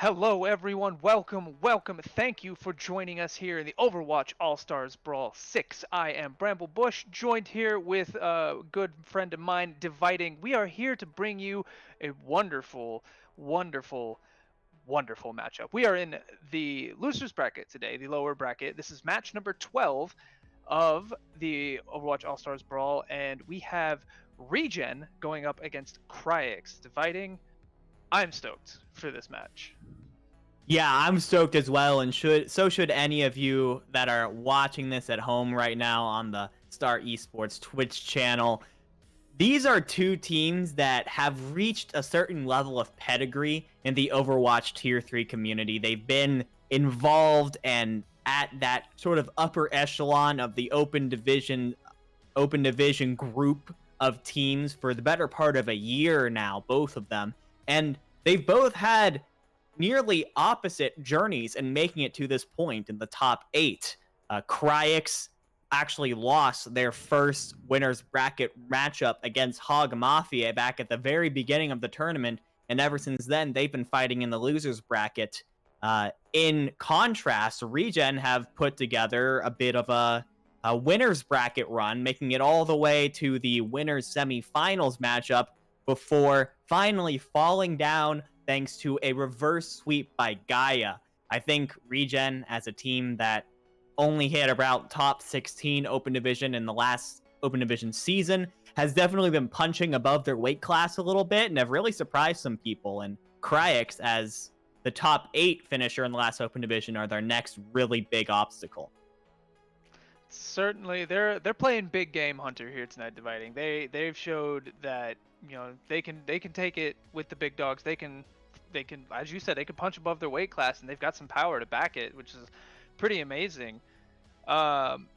Hello everyone, welcome, thank you for joining us here in the Overwatch All-Stars Brawl 6. I am Bramble Bush, joined here with a good friend of mine, Dividing. We are here to bring you a wonderful, wonderful, wonderful matchup. We are in the losers bracket today, the lower bracket. This is match number 12 of the Overwatch All-Stars Brawl, and we have Regen going up against Kryix. Dividing, I'm stoked for this match. Yeah, I'm stoked as well, and should any of you that are watching this at home right now on the Star Esports Twitch channel. These are two teams that have reached a certain level of pedigree in the Overwatch Tier 3 community. They've been involved and at that sort of upper echelon of the open division group of teams for the better part of a year now, both of them. And they've both had nearly opposite journeys in making it to this point in the top 8. Kryix actually lost their first winners bracket matchup against Hog Mafia back at the very beginning of the tournament, and ever since then they've been fighting in the losers bracket. In contrast, Regen have put together a bit of a winners bracket run, making it all the way to the winners semifinals matchup before finally falling down thanks to a reverse sweep by Gaia. I think Regen, as a team that only hit about top 16 Open Division in the last Open Division season, has definitely been punching above their weight class a little bit and have really surprised some people. And Kryix, as the top 8 finisher in the last Open Division, are their next really big obstacle. Certainly, they're playing big game Hunter here tonight, Dividing. They've showed that they can take it with the big dogs. They can they can, as you said, they can punch above their weight class, and they've got some power to back it, which is pretty amazing. Um,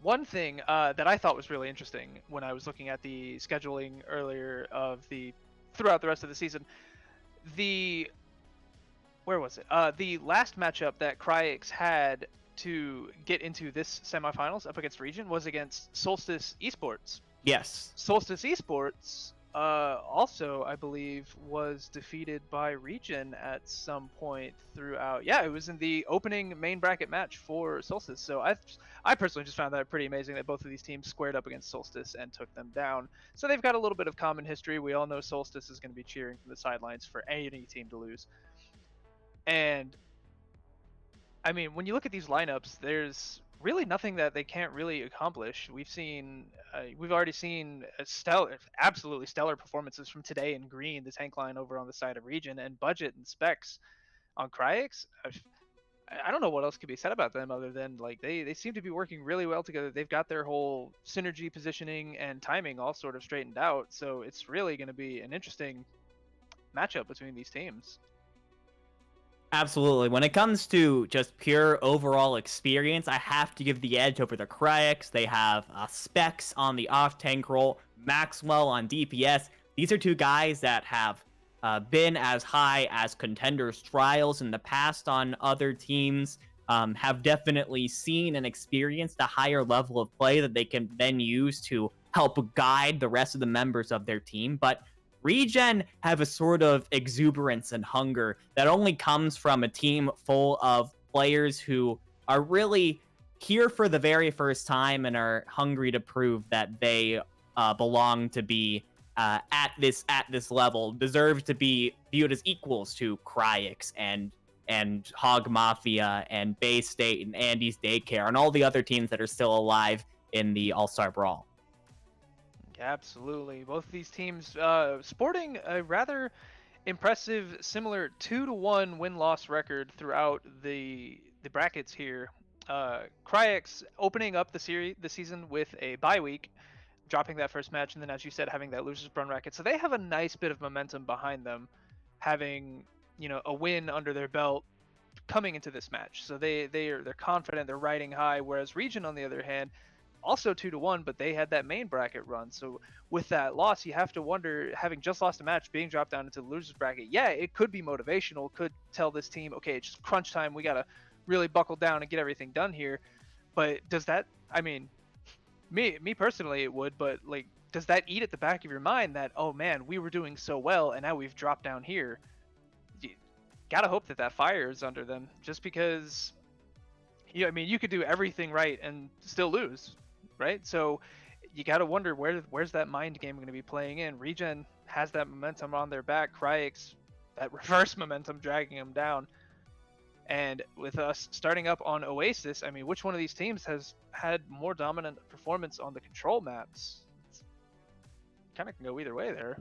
One thing that I thought was really interesting when I was looking at the scheduling earlier of the throughout the rest of the season, the where was it? The last matchup that Kryix had to get into this semifinals up against Regen was against Solstice Esports. Yes. Solstice Esports also, I believe, was defeated by Regen at some point throughout. Yeah, it was in the opening main bracket match for Solstice. So I personally just found that pretty amazing that both of these teams squared up against Solstice and took them down. So they've got a little bit of common history. We all know Solstice is going to be cheering from the sidelines for any team to lose. And I mean, when you look at these lineups, there's really nothing that they can't really accomplish. We've already seen absolutely stellar performances from Today and Green, the tank line over on the side of Regen, and Budget and Specs on Kryix. I don't know what else could be said about them other than like they seem to be working really well together. They've got their whole synergy positioning and timing all sort of straightened out. So it's really going to be an interesting matchup between these teams. Absolutely. When it comes to just pure overall experience, I have to give the edge over the Kryix. They have Specs on the off-tank role, Maxwell on DPS. These are two guys that have been as high as contenders trials in the past on other teams, have definitely seen and experienced a higher level of play that they can then use to help guide the rest of the members of their team. But Regen have a sort of exuberance and hunger that only comes from a team full of players who are really here for the very first time and are hungry to prove that they belong to be at this level, deserve to be viewed as equals to Kryix and Hog Mafia and Bay State and Andy's Daycare and all the other teams that are still alive in the All-Star Brawl. Absolutely. Both of these teams sporting a rather impressive, similar 2-1 win-loss record throughout the brackets here. Kryix opening up the season with a bye week, dropping that first match, and then, as you said, having that losers run bracket. So they have a nice bit of momentum behind them, having a win under their belt coming into this match. So they're confident, they're riding high. Whereas Regen, on the other hand, also 2-1, but they had that main bracket run. So with that loss, you have to wonder, having just lost a match, being dropped down into the losers bracket, yeah, it could be motivational, could tell this team, okay, it's just crunch time, we got to really buckle down and get everything done here. But does that, I mean, me personally, it would, but like, does that eat at the back of your mind that, oh man, we were doing so well and now we've dropped down here? You gotta hope that fires under them, just because, I mean, you could do everything right and still lose, right? So you got to wonder where's that mind game going to be playing in. Regen has that momentum on their back. Kryix, that reverse momentum dragging them down. And with us starting up on Oasis, I mean, which one of these teams has had more dominant performance on the control maps? Kind of can go either way there.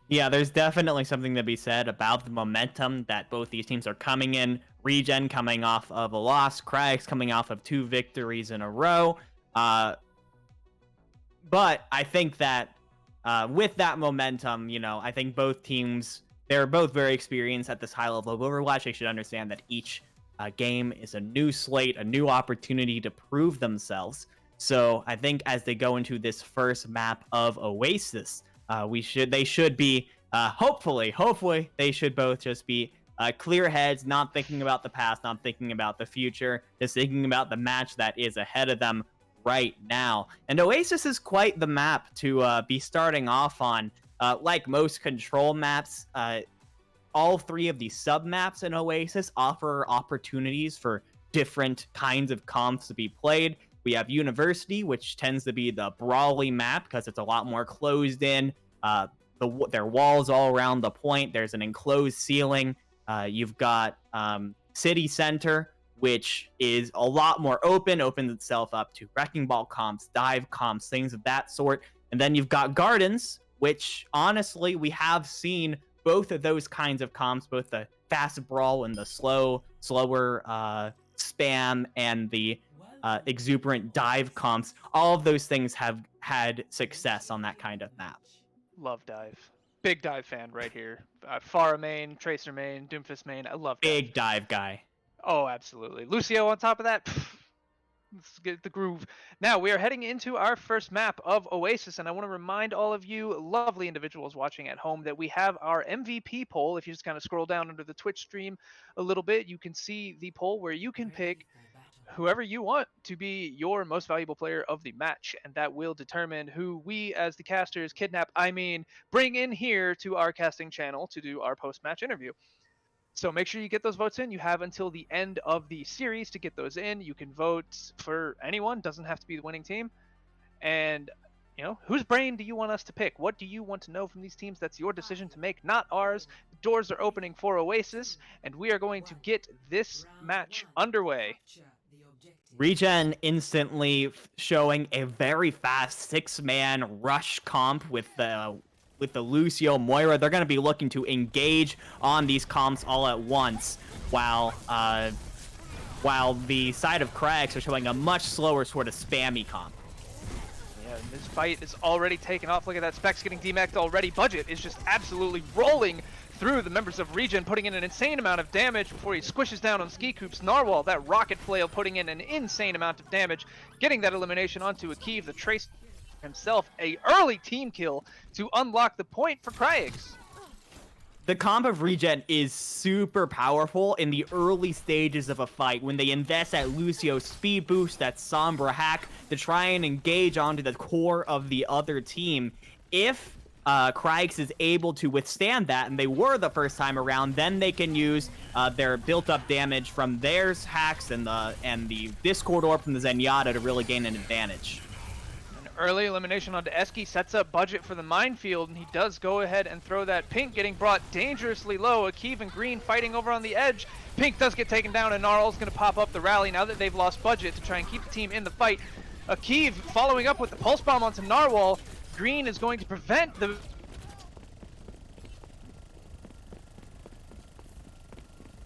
Yeah, there's definitely something to be said about the momentum that both these teams are coming in. Regen coming off of a loss, Kryix coming off of 2 victories in a row. But I think that with that momentum, I think both teams, they're both very experienced at this high level of Overwatch. They should understand that each game is a new slate, a new opportunity to prove themselves. So I think as they go into this first map of Oasis, they should be hopefully they should both just be clear heads, not thinking about the past, not thinking about the future, just thinking about the match that is ahead of them right now. And Oasis is quite the map to be starting off on. Like most control maps, all 3 of the sub maps in Oasis offer opportunities for different kinds of comps to be played. We have University, which tends to be the brawly map because it's a lot more closed in. There are walls all around the point. There's an enclosed ceiling. You've got City Center, which is a lot more opens itself up to wrecking ball comps, dive comps, things of that sort. And then you've got Gardens, which honestly, we have seen both of those kinds of comps, both the fast brawl and the slower spam and the exuberant dive comps. All of those things have had success on that kind of map. Love dive. Big dive fan right here. Pharah main, Tracer main, Doomfist main. I love dive. Big dive guy. Oh, absolutely. Lucio on top of that. Let's get the groove. Now we are heading into our first map of Oasis, and I want to remind all of you lovely individuals watching at home that we have our MVP poll. If you just kind of scroll down under the Twitch stream a little bit, you can see the poll where you can pick whoever you want to be your most valuable player of the match, and that will determine who we as the casters bring in here to our casting channel to do our post-match interview. So make sure you get those votes in. You have until the end of the series to get those in. You can vote for anyone, doesn't have to be the winning team. And, you know, whose brain do you want us to pick? What do you want to know from these teams? That's your decision to make, not ours. The doors are opening for Oasis, and we are going to get this match underway. Regen instantly showing a very fast 6-man rush comp with the Lucio Moira. They're going to be looking to engage on these comps all at once, while the side of Kryix are showing a much slower sort of spammy comp. Yeah, and this fight is already taken off. Look at that, Specs getting demacked already. Budget is just absolutely rolling through the members of Regen, putting in an insane amount of damage before he squishes down on Skikoop's Narwhal. That rocket flail putting in an insane amount of damage, getting that elimination onto Akiv, the Trace himself, a early team kill to unlock the point for Kryix. The comp of Regen is super powerful in the early stages of a fight when they invest that Lucio speed boost, that Sombra hack to try and engage onto the core of the other team. If Kryix is able to withstand that, and they were the first time around, then they can use their built-up damage from their hacks and the Discord Orb from the Zenyatta to really gain an advantage. Early elimination onto Eski sets up Budget for the minefield, and he does go ahead and throw that. Pink getting brought dangerously low. Akiv and Green fighting over on the edge. Pink does get taken down, and Gnarl's going to pop up the rally now that they've lost Budget to try and keep the team in the fight. Akiv following up with the Pulse Bomb onto Narwhal. Green is going to prevent the...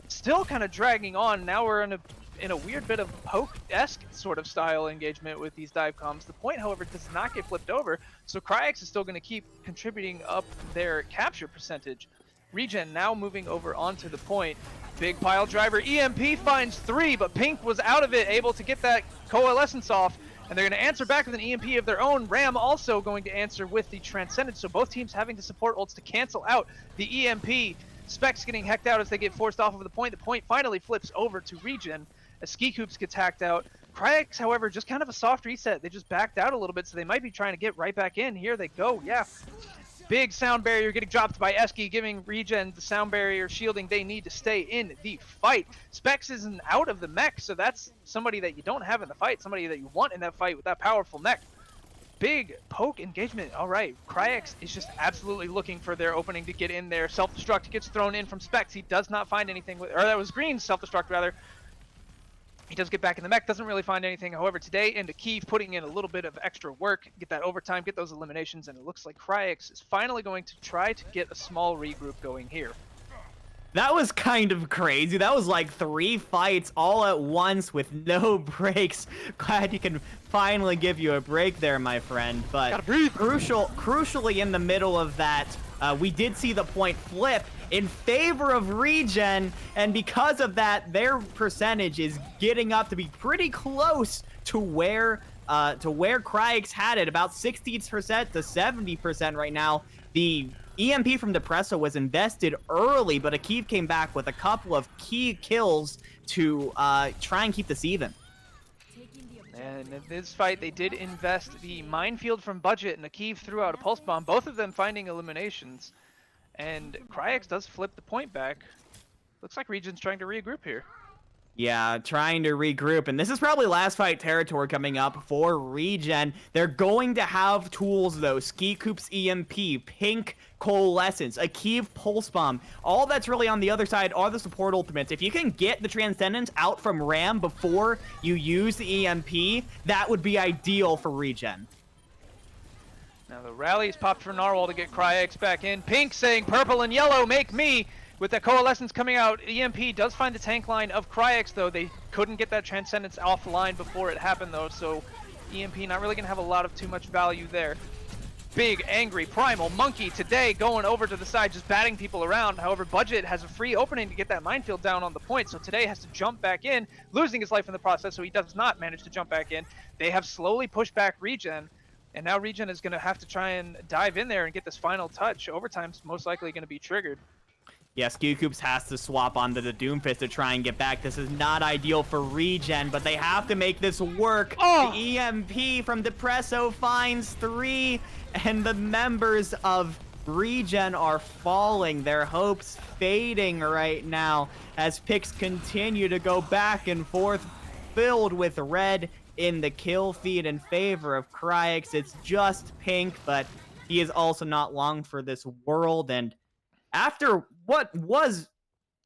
Still kind of dragging on. Now we're in a weird bit of poke-esque sort of style engagement with these dive comms. The point, however, does not get flipped over, so Kryix is still going to keep contributing up their capture percentage. Regen now moving over onto the point. Big pile driver. EMP finds 3, but Pink was out of it, able to get that coalescence off, and they're going to answer back with an EMP of their own. Ram also going to answer with the Transcendence, so both teams having to support ults to cancel out the EMP. Specs getting hecked out as they get forced off of the point. The point finally flips over to Regen as Skikoops gets hacked out. Kryix, however, just kind of a soft reset. They just backed out a little bit, so they might be trying to get right back in. Here they go, yeah. Big sound barrier getting dropped by Eski, giving Regen the sound barrier shielding they need to stay in the fight. Specs isn't out of the mech, so that's somebody that you don't have in the fight, somebody that you want in that fight with that powerful mech. Big poke engagement. All right, Kryix is just absolutely looking for their opening to get in there. Self-destruct gets thrown in from Specs. He does not find anything, or that was Green's self-destruct rather. He does get back in the mech, doesn't really find anything. However, today into Akiv putting in a little bit of extra work, get that overtime, get those eliminations, and it looks like Kryix is finally going to try to get a small regroup going here. That was kind of crazy. That was like 3 fights all at once with no breaks. Glad you can finally give you a break there, my friend. But gotta breathe. Crucially in the middle of that, we did see the point flip in favor of Regen, and because of that, their percentage is getting up to be pretty close to where Kryix had it, about 60% to 70% right now. The EMP from Depresso was invested early, but Akiv came back with a couple of key kills to try and keep this even. And in this fight, they did invest the minefield from Budget, and Akiv threw out a pulse bomb, both of them finding eliminations. And Kryix does flip the point back. Looks like Regen's trying to regroup here. Yeah, trying to regroup, and this is probably last fight territory coming up for Regen. They're going to have tools though. Skikoop's EMP, Pink Coalescence, Akiv Pulse Bomb. All that's really on the other side are the support ultimates. If you can get the Transcendence out from Ram before you use the EMP, that would be ideal for Regen. Now the rally's popped for Narwhal to get Kryix back in. Pink saying purple and yellow make me. With the Coalescence coming out, EMP does find the tank line of Kryix though. They couldn't get that Transcendence offline before it happened though, so EMP not really going to have a lot of too much value there. big, angry, primal monkey today going over to the side, just batting people around. However, Budget has a free opening to get that minefield down on the point, so today has to jump back in, losing his life in the process, so he does not manage to jump back in. They have slowly pushed back Regen, and now Regen is going to have to try and dive in there and get this final touch. Overtime's most likely going to be triggered. Yes, Kryix has to swap onto the Doomfist to try and get back. This is not ideal for Regen, but they have to make this work. Oh! The EMP from Depresso finds 3, and the members of Regen are falling. Their hopes fading right now as picks continue to go back and forth, filled with red in the kill feed in favor of Kryix. It's just pink, but he is also not long for this world, and after what was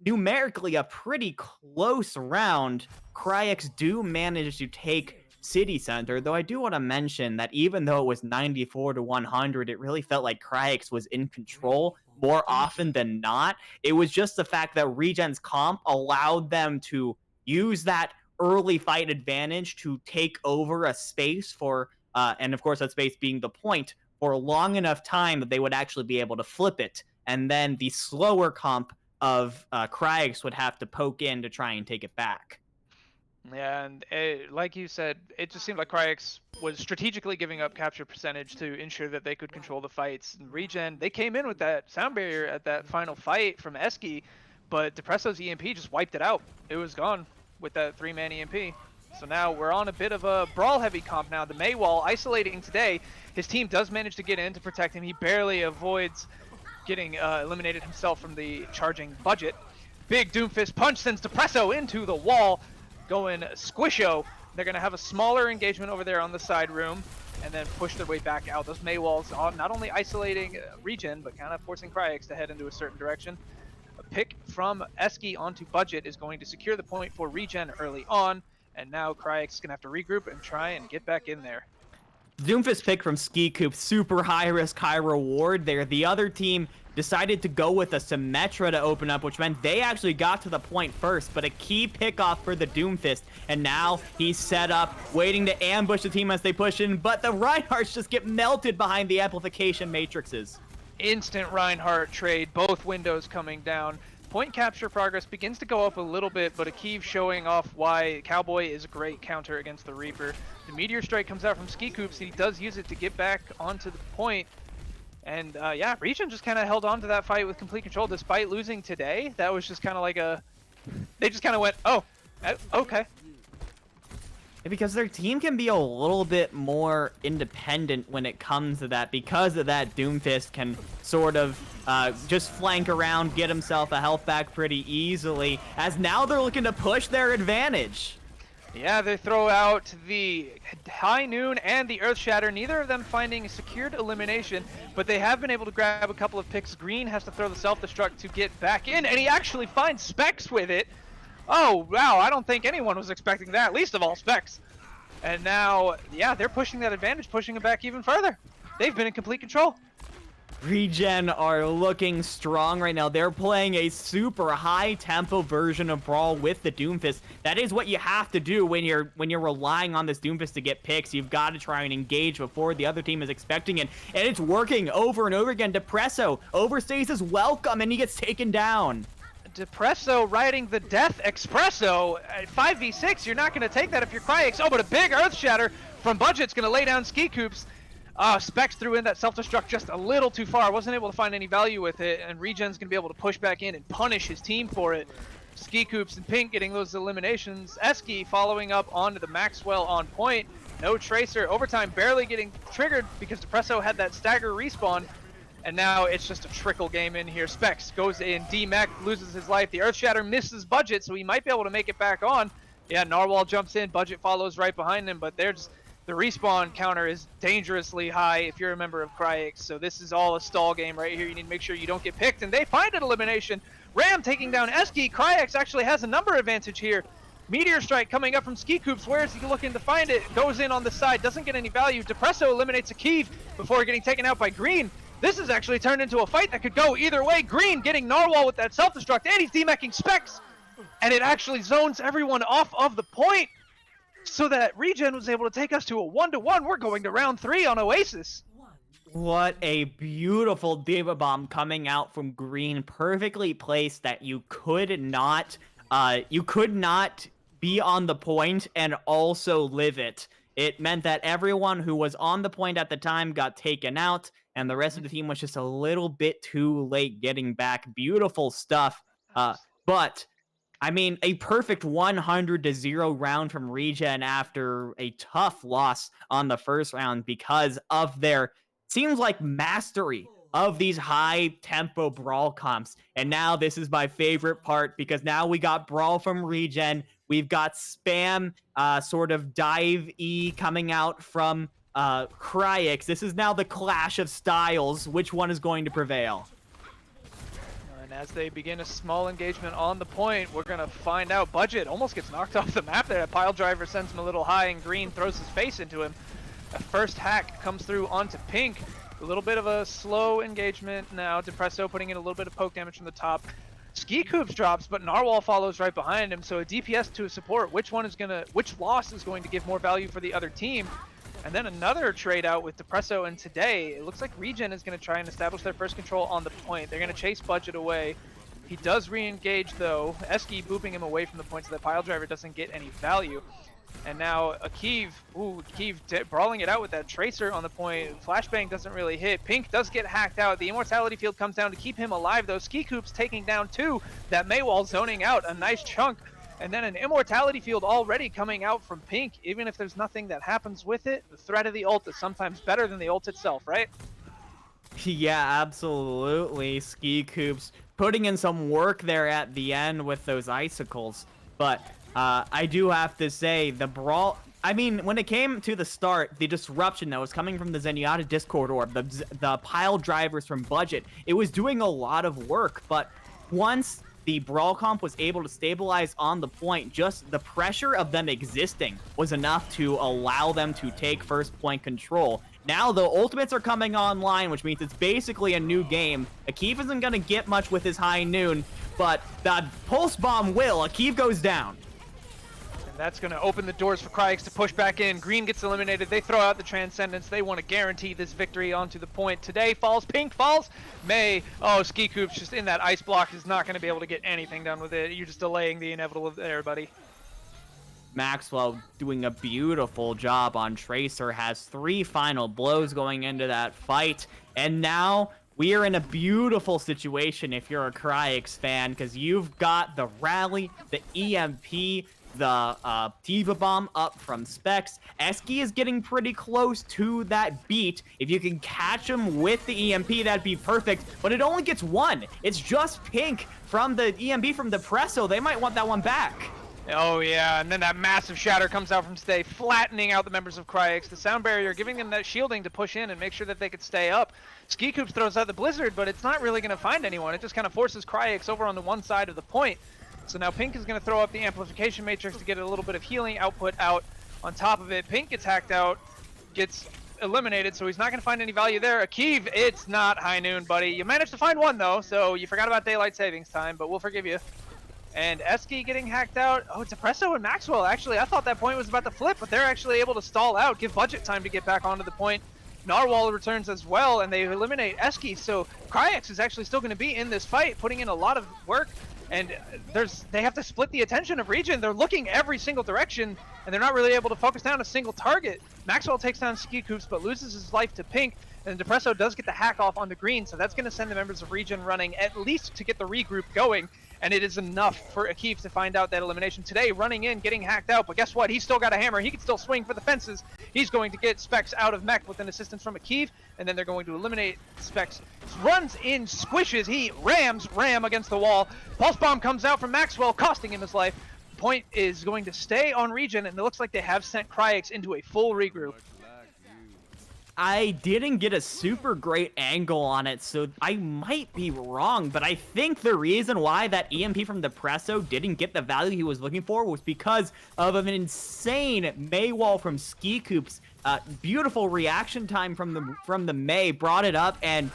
numerically a pretty close round, Kryix do manage to take City Center, though I do want to mention that even though it was 94-100, it really felt like Kryix was in control more often than not. It was just the fact that Regen's comp allowed them to use that early fight advantage to take over a space for, and of course that space being the point, for a long enough time that they would actually be able to flip it. And then the slower comp of Kryix would have to poke in to try and take it back. Yeah, and like you said, it just seemed like Kryix was strategically giving up capture percentage to ensure that they could control the fights. And Regen, they came in with that sound barrier at that final fight from Eski, but Depresso's EMP just wiped it out. It was gone with that 3-man EMP. So now we're on a bit of a brawl-heavy comp now. The Maywall isolating today. His team does manage to get in to protect him. He barely avoids getting eliminated himself from the charging Budget. Big Doomfist punch sends Depresso into the wall, going squisho. They're going to have a smaller engagement over there on the side room and then push their way back out. Those Maywalls are not only isolating Regen, but kind of forcing Kryix to head into a certain direction. A pick from Eski onto Budget is going to secure the point for Regen early on, and now Kryix is going to have to regroup and try and get back in there. Doomfist pick from Ski-Coop, super high risk, high reward there. The other team decided to go with a Symmetra to open up, which meant they actually got to the point first, but a key pickoff for the Doomfist. And now he's set up, waiting to ambush the team as they push in, but the Reinhardts just get melted behind the amplification matrices. Instant Reinhardt trade, both windows coming down. Point capture progress begins to go up a little bit, but Akiv showing off why Cowboy is a great counter against the Reaper. The Meteor Strike comes out from Ski-Coops, and he does use it to get back onto the point. And yeah, Regen just kind of held on to that fight with complete control despite losing today. That was just kind of like a... They just kind of went, oh, okay. Because their team can be a little bit more independent when it comes to that, because of that Doomfist can sort of just flank around, get himself a health back pretty easily, as now they're looking to push their advantage. Yeah, they throw out the High Noon and the Earth Shatter, neither of them finding a secured elimination, but they have been able to grab a couple of picks. Green has to throw the self-destruct to get back in, and he actually finds Specs with it. Oh, wow, I don't think anyone was expecting that, least of all Specs. And now, yeah, they're pushing that advantage, pushing it back even further. They've been in complete control. Regen are looking strong right now. They're playing a super high tempo version of Brawl with the Doomfist. That is what you have to do when you're relying on this Doomfist to get picks. You've got to try and engage before the other team is expecting it. And it's working over and over again. Depresso overstays his welcome and he gets taken down. Depresso riding the Death Espresso at 5v6. You're not going to take that if you're Kryix. Oh, but a big Earth Shatter from Budget's going to lay down Ski-Coops. Specs threw in that self-destruct just a little too far. Wasn't able to find any value with it, and Regen's going to be able to push back in and punish his team for it. Ski-Coops and Pink getting those eliminations. Eski following up onto the Maxwell on point. No Tracer. Overtime barely getting triggered because Depresso had that stagger respawn. And now it's just a trickle game in here. Specs goes in, D-Mech loses his life. The Earth Shatter misses Budget, so he might be able to make it back on. Yeah, Narwhal jumps in, Budget follows right behind him, but there's the respawn counter is dangerously high if you're a member of Kryix. So this is all a stall game right here. You need to make sure you don't get picked, and they find an elimination. Ram taking down Eski. Kryix actually has a number advantage here. Meteor Strike coming up from Ski-Coops. Where is he looking to find it? Goes in on the side, doesn't get any value. Depresso eliminates Akiv before getting taken out by Green. This has actually turned into a fight that could go either way. Green getting Narwhal with that self-destruct, and he's demeching Specs. And it actually zones everyone off of the point so that Regen was able to take us to a 1-1. We're going to round 3 on Oasis. What a beautiful Diva Bomb coming out from Green, perfectly placed that you could not be on the point and also live it. It meant that everyone who was on the point at the time got taken out, and the rest of the team was just a little bit too late getting back. Beautiful stuff. But I mean, a perfect 100-0 round from Regen after a tough loss on the first round because of their seems like mastery of these high tempo brawl comps. And now this is my favorite part because now we got brawl from Regen. We've got spam sort of dive E coming out from Kryix. This is now the clash of styles. Which one is going to prevail? And as they begin a small engagement on the point, we're going to find out. Budget almost gets knocked off the map there. That pile driver sends him a little high, and Green throws his face into him. A first hack comes through onto Pink. A little bit of a slow engagement now. Depresso putting in a little bit of poke damage from the top. Ski Coops drops, but Narwhal follows right behind him. So a DPS to a support. Which loss is going to give more value for the other team? And then another trade out with Depresso, and today it looks like Regen is going to try and establish their first control on the point. They're going to chase Budget away. He does re-engage though. Eski booping him away from the point so that pile driver doesn't get any value. And now Akiv brawling it out with that Tracer on the point. Flashbang doesn't really hit. Pink does get hacked out. The Immortality Field comes down to keep him alive though. Ski Coops taking down 2. That Maywall zoning out a nice chunk. And then an Immortality Field already coming out from Pink. Even if there's nothing that happens with it, the threat of the ult is sometimes better than the ult itself, right? Yeah, absolutely. Ski Coops putting in some work there at the end with those icicles. But I do have to say, the brawl... I mean, when it came to the start, the disruption that was coming from the Zenyatta Discord Orb, the pile drivers from Budget, it was doing a lot of work. But once the brawl comp was able to stabilize on the point, just the pressure of them existing was enough to allow them to take first point control. Now the ultimates are coming online, which means it's basically a new game. Akiv isn't going to get much with his high noon, but the pulse bomb will. Akiv goes down. And that's going to open the doors for Kryix to push back in. Green gets eliminated. They throw out the Transcendence. They want to guarantee this victory onto the point. Today falls. Pink falls. May. Oh, Ski Coops just in that ice block is not going to be able to get anything done with it. You're just delaying the inevitable there, buddy. Maxwell doing a beautiful job on Tracer, has 3 final blows going into that fight. And now we are in a beautiful situation if you're a Kryix fan, because you've got the rally, the EMP, the Diva Bomb up from Specs. Eski is getting pretty close to that beat. If you can catch him with the EMP, that'd be perfect. But it only gets 1. It's just Pink from the EMP from Depresso. They might want that one back. Oh yeah, and then that massive shatter comes out from Stay, flattening out the members of Kryix. The sound barrier giving them that shielding to push in and make sure that they could stay up. Ski Coops throws out the Blizzard, but it's not really going to find anyone. It just kind of forces Kryix over on the one side of the point. So now Pink is going to throw up the Amplification Matrix to get a little bit of healing output out on top of it. Pink gets hacked out, gets eliminated, so he's not going to find any value there. Akiv, it's not high noon, buddy. You managed to find one, though, so you forgot about Daylight Savings Time, but we'll forgive you. And Eski getting hacked out. Oh, Depresso and Maxwell. Actually, I thought that point was about to flip, but they're actually able to stall out, give Budget time to get back onto the point. Narwhal returns as well, and they eliminate Eski. So Kryix is actually still going to be in this fight, putting in a lot of work. And they have to split the attention of Regen. They're looking every single direction, and they're not really able to focus down a single target. Maxwell takes down Ski Coops, but loses his life to Pink. And Depresso does get the hack off on the Green, so that's going to send the members of Regen running at least to get the regroup going. And it is enough for Akiv to find out that elimination today, running in, getting hacked out. But guess what? He's still got a hammer. He can still swing for the fences. He's going to get Specs out of mech with an assistance from Akiv. And then they're going to eliminate Specs. Runs in, squishes. He rams Ram against the wall. Pulse Bomb comes out from Maxwell, costing him his life. Point is going to stay on Regen, and it looks like they have sent Kryix into a full regroup. I didn't get a super great angle on it, so I might be wrong, but I think the reason why that EMP from Depresso didn't get the value he was looking for was because of an insane Maywall from Ski Coops. Beautiful reaction time from the May, brought it up and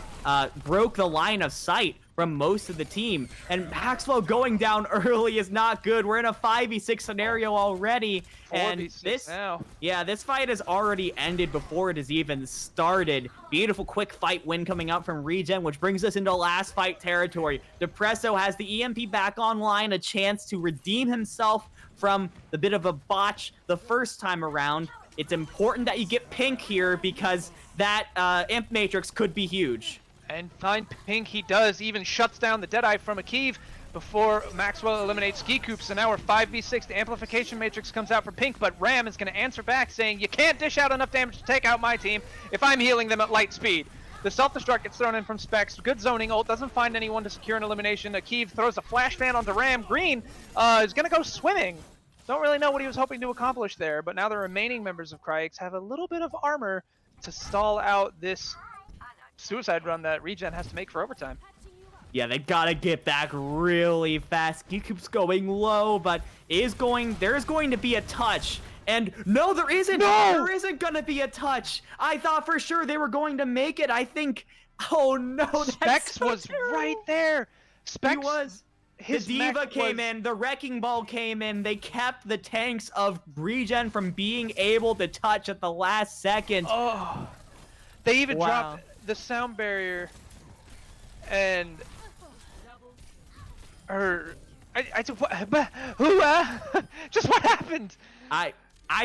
broke the line of sight from most of the team. And Maxwell going down early is not good. We're in a 5v6 scenario already. And 4v6 now. Yeah, this fight has already ended before it has even started. Beautiful quick fight win coming out from Regen, which brings us into last fight territory. Depresso has the EMP back online, a chance to redeem himself from the bit of a botch the first time around. It's important that you get pink here because that Imp Matrix could be huge. And find pink he does, even shuts down the Deadeye from Akiv before Maxwell eliminates Ski Coop. So now we're 5v6. The Amplification Matrix comes out for pink, but Ram is going to answer back saying, you can't dish out enough damage to take out my team if I'm healing them at light speed. The self-destruct gets thrown in from Specs. Good zoning ult, doesn't find anyone to secure an elimination. Akiv throws a flash fan onto Ram. Green is going to go swimming. Don't really know what he was hoping to accomplish there, but now the remaining members of Kryix have a little bit of armor to stall out this suicide run that Regen has to make for overtime. Yeah, they gotta get back really fast. He keeps going low, but there's going to be a touch. And no, there isn't. No! There isn't gonna be a touch. I thought for sure they were going to make it. I think. Oh no, Specs so was terrible. right there. Specs He was. His the Diva mech came in, the Wrecking Ball came in, they kept the tanks of Regen from being able to touch at the last second. Oh, they even Wow. dropped the sound barrier, and just what happened? I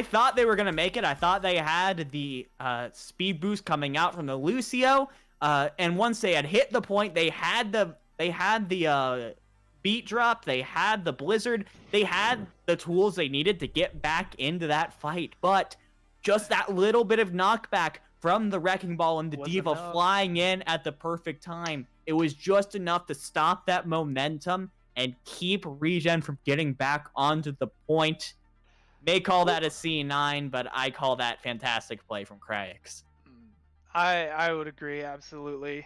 thought they were gonna make it. I thought they had the speed boost coming out from the Lucio, and once they had hit the point, they had the beat drop, they had the blizzard, they had the tools they needed to get back into that fight. But just that little bit of knockback from the Wrecking Ball and the Wasn't Diva enough. flying in at the perfect time, it was just enough to stop that momentum and keep Regen from getting back onto the point. May call that a C9, but I call that fantastic play from Kryix. I would agree, absolutely.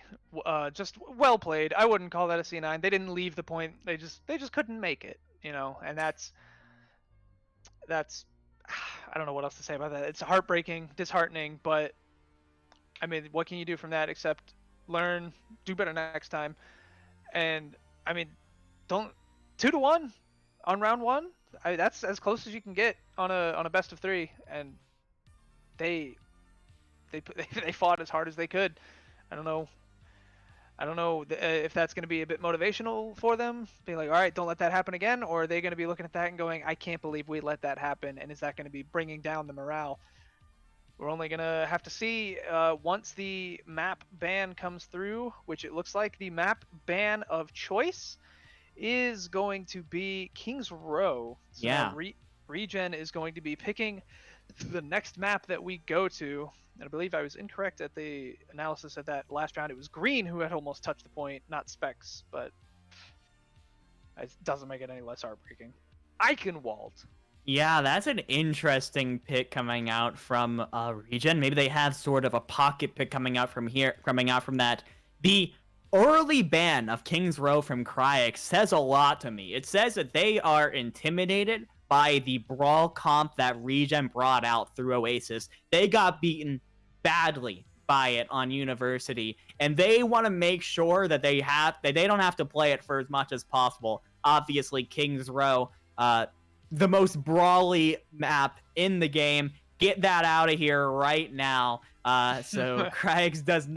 Just well played. I wouldn't call that a C9. They didn't leave the point. They just couldn't make it, you know. And that's I don't know what else to say about that. It's heartbreaking, disheartening, but I mean, what can you do from that except learn, do better next time? And I mean, don't 2-1 on round one. That's as close as you can get on a best of 3, and they fought as hard as they could. I don't know if that's going to be a bit motivational for them, being like, all right, don't let that happen again, or are they going to be looking at that and going, I can't believe we let that happen, and is that going to be bringing down the morale? We're only going to have to see once the map ban comes through, which it looks like the map ban of choice is going to be King's Row. So Yeah. Regen is going to be picking the next map that we go to. And I believe I was incorrect at the analysis of that last round. It was Green who had almost touched the point, not Specs, but it doesn't make it any less heartbreaking. Eichenwald. Yeah, that's an interesting pick coming out from Regen. Maybe they have sort of a pocket pick coming out from that. The early ban of King's Row from Kryix says a lot to me. It says that they are intimidated by the brawl comp that Regen brought out through Oasis. They got beaten badly by it on University, and they want to make sure that they don't have to play it for as much as possible. Obviously, King's Row, the most brawly map in the game. Get that out of here right now. So Kryix doesn't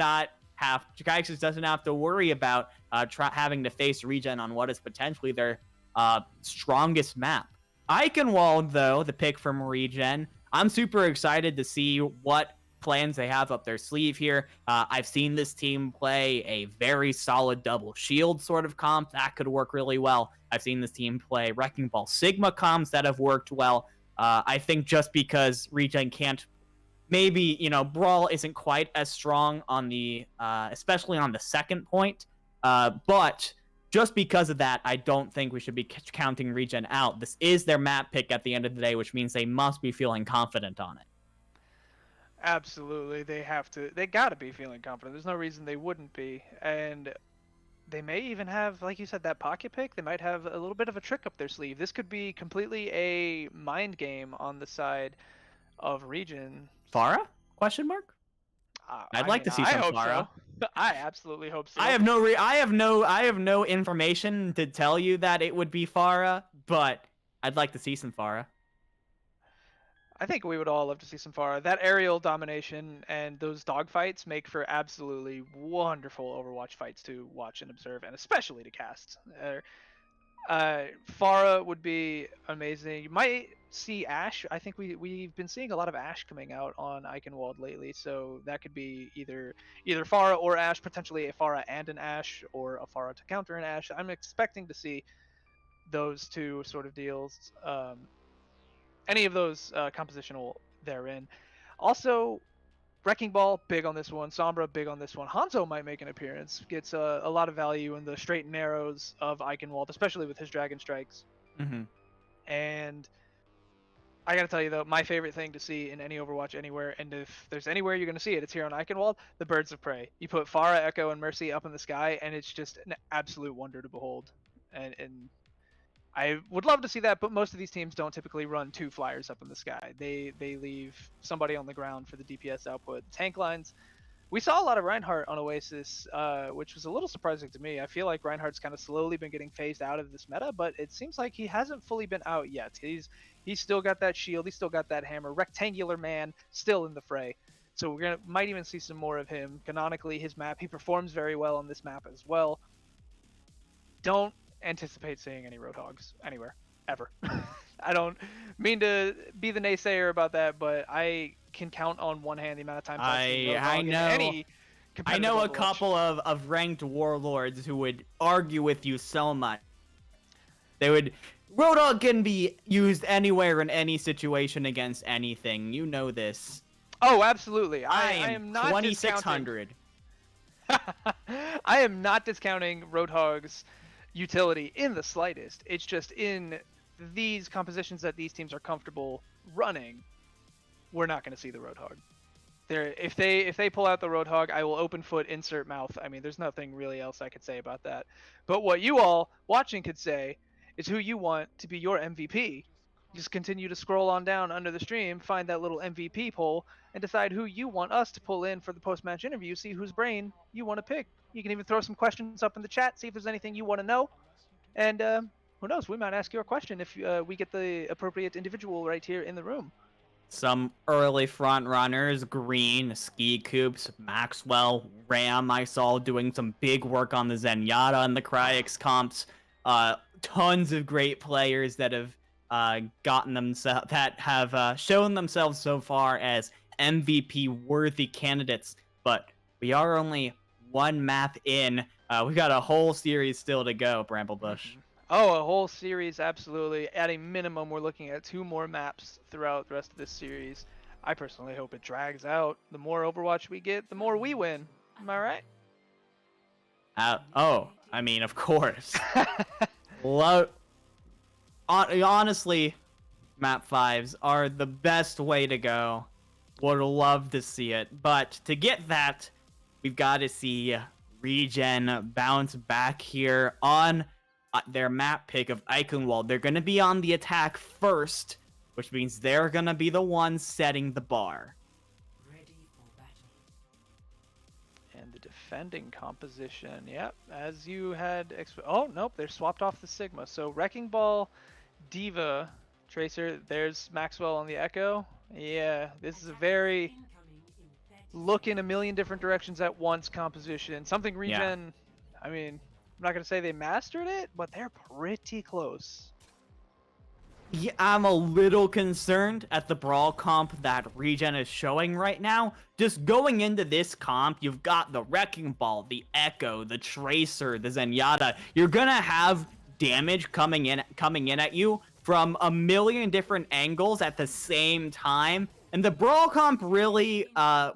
have to worry about having to face Regen on what is potentially their strongest map. Eichenwald, though, the pick from Regen, I'm super excited to see what plans they have up their sleeve here. I've seen this team play a very solid double shield sort of comp. That could work really well. I've seen this team play Wrecking Ball Sigma comps that have worked well. I think just because Regen can't, maybe, Brawl isn't quite as strong on the, especially on the second point, but just because of that, I don't think we should be counting Regen out. This is their map pick at the end of the day, which means they must be feeling confident on it. Absolutely, they gotta be feeling confident. There's no reason they wouldn't be. And they may even have, like you said, that pocket pick. They might have a little bit of a trick up their sleeve. This could be completely a mind game on the side of Regen. Farah? Question mark? I'd I like mean, to see I some hope Pharah. so. I absolutely hope so. I have no information to tell you that it would be Pharah, but I'd like to see some Pharah. I think we would all love to see some Pharah. That aerial domination and those dogfights make for absolutely wonderful Overwatch fights to watch and observe, and especially to cast. Pharah would be amazing. You might see Ashe. I think we've been seeing a lot of Ashe coming out on Eichenwald lately, so that could be either Pharah or Ashe, potentially a Pharah and an Ashe, or a Pharah to counter an Ashe. I'm expecting to see those two sort of deals. Any of those compositional therein. Also, Wrecking Ball, big on this one. Sombra, big on this one. Hanzo might make an appearance. Gets a lot of value in the straight and narrows of Eichenwald, especially with his Dragon Strikes. Mm-hmm. And I gotta tell you though, my favorite thing to see in any Overwatch anywhere, and if there's anywhere you're gonna see it, it's here on Eichenwald, the Birds of Prey. You put Pharah, Echo, and Mercy up in the sky, and it's just an absolute wonder to behold. And I would love to see that, but most of these teams don't typically run two flyers up in the sky. They leave somebody on the ground for the DPS output. Tank lines. We saw a lot of Reinhardt on Oasis, which was a little surprising to me. I feel like Reinhardt's kind of slowly been getting phased out of this meta, but it seems like he hasn't fully been out yet. He's still got that shield, he's still got that hammer. Rectangular man still in the fray. So might even see some more of him. Canonically, his map, he performs very well on this map as well. Don't anticipate seeing any Roadhogs anywhere ever. I don't mean to be the naysayer about that, but I can count on one hand the amount of times I've seen Roadhog in any I know a Overwatch. couple of ranked warlords who would argue with you so much. They would. Roadhog can be used anywhere in any situation against anything. You know this. Oh, absolutely. I am not 2600. I am not discounting Roadhog's utility in the slightest. It's just in these compositions that these teams are comfortable running, we're not going to see the Roadhog. If they pull out the Roadhog, I will open foot, insert mouth. I mean, there's nothing really else I could say about that. But what you all watching could say is who you want to be your MVP. Just continue to scroll on down under the stream, find that little MVP poll, and decide who you want us to pull in for the post-match interview. See whose brain you want to pick. You can even throw some questions up in the chat, see if there's anything you want to know. And who knows, we might ask your question if we get the appropriate individual right here in the room. Some early front runners, Green, Ski Coops, Maxwell, Ram, I saw doing some big work on the Zenyatta and the Kryix comps. Tons of great players that have shown themselves so far as MVP worthy candidates. But we are only one map in. We got a whole series still to go, Bramblebush. Oh, a whole series, absolutely. At a minimum, we're looking at 2 more maps throughout the rest of this series. I personally hope it drags out. The more Overwatch we get, the more we win. Am I right? I mean, of course. Honestly, map 5s are the best way to go. Would love to see it. But to get that, we've got to see Regen bounce back here on their map pick of Eichenwald. They're going to be on the attack first, which means they're going to be the ones setting the bar. Ready for battle. And the defending composition, yep, as you had... Oh, nope, they're swapped off the Sigma. So Wrecking Ball, Diva, Tracer, there's Maxwell on the Echo. Yeah, this is a very look in a million different directions at once composition. Something Regen, yeah. I mean, I'm not going to say they mastered it, but they're pretty close. Yeah, I'm a little concerned at the Brawl comp that Regen is showing right now. Just going into this comp, you've got the Wrecking Ball, the Echo, the Tracer, the Zenyatta. You're going to have damage coming in at you from a million different angles at the same time. And the Brawl comp really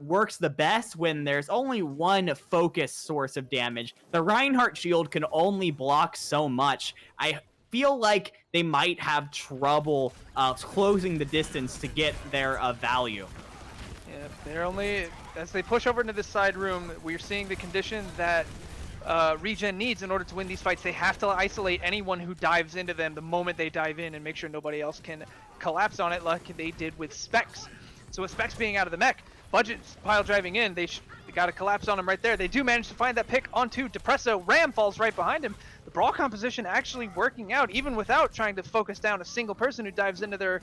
works the best when there's only one focus source of damage. The Reinhardt shield can only block so much. I feel like they might have trouble closing the distance to get their value. Yeah, they're only... As they push over into this side room, we're seeing the condition that Regen needs in order to win these fights. They have to isolate anyone who dives into them the moment they dive in and make sure nobody else can collapse on it like they did with Specs. So with Specs being out of the mech, Budget's pile driving in. They got to collapse on him right there. They do manage to find that pick onto Depresso. Ram falls right behind him. The brawl composition actually working out, even without trying to focus down a single person who dives into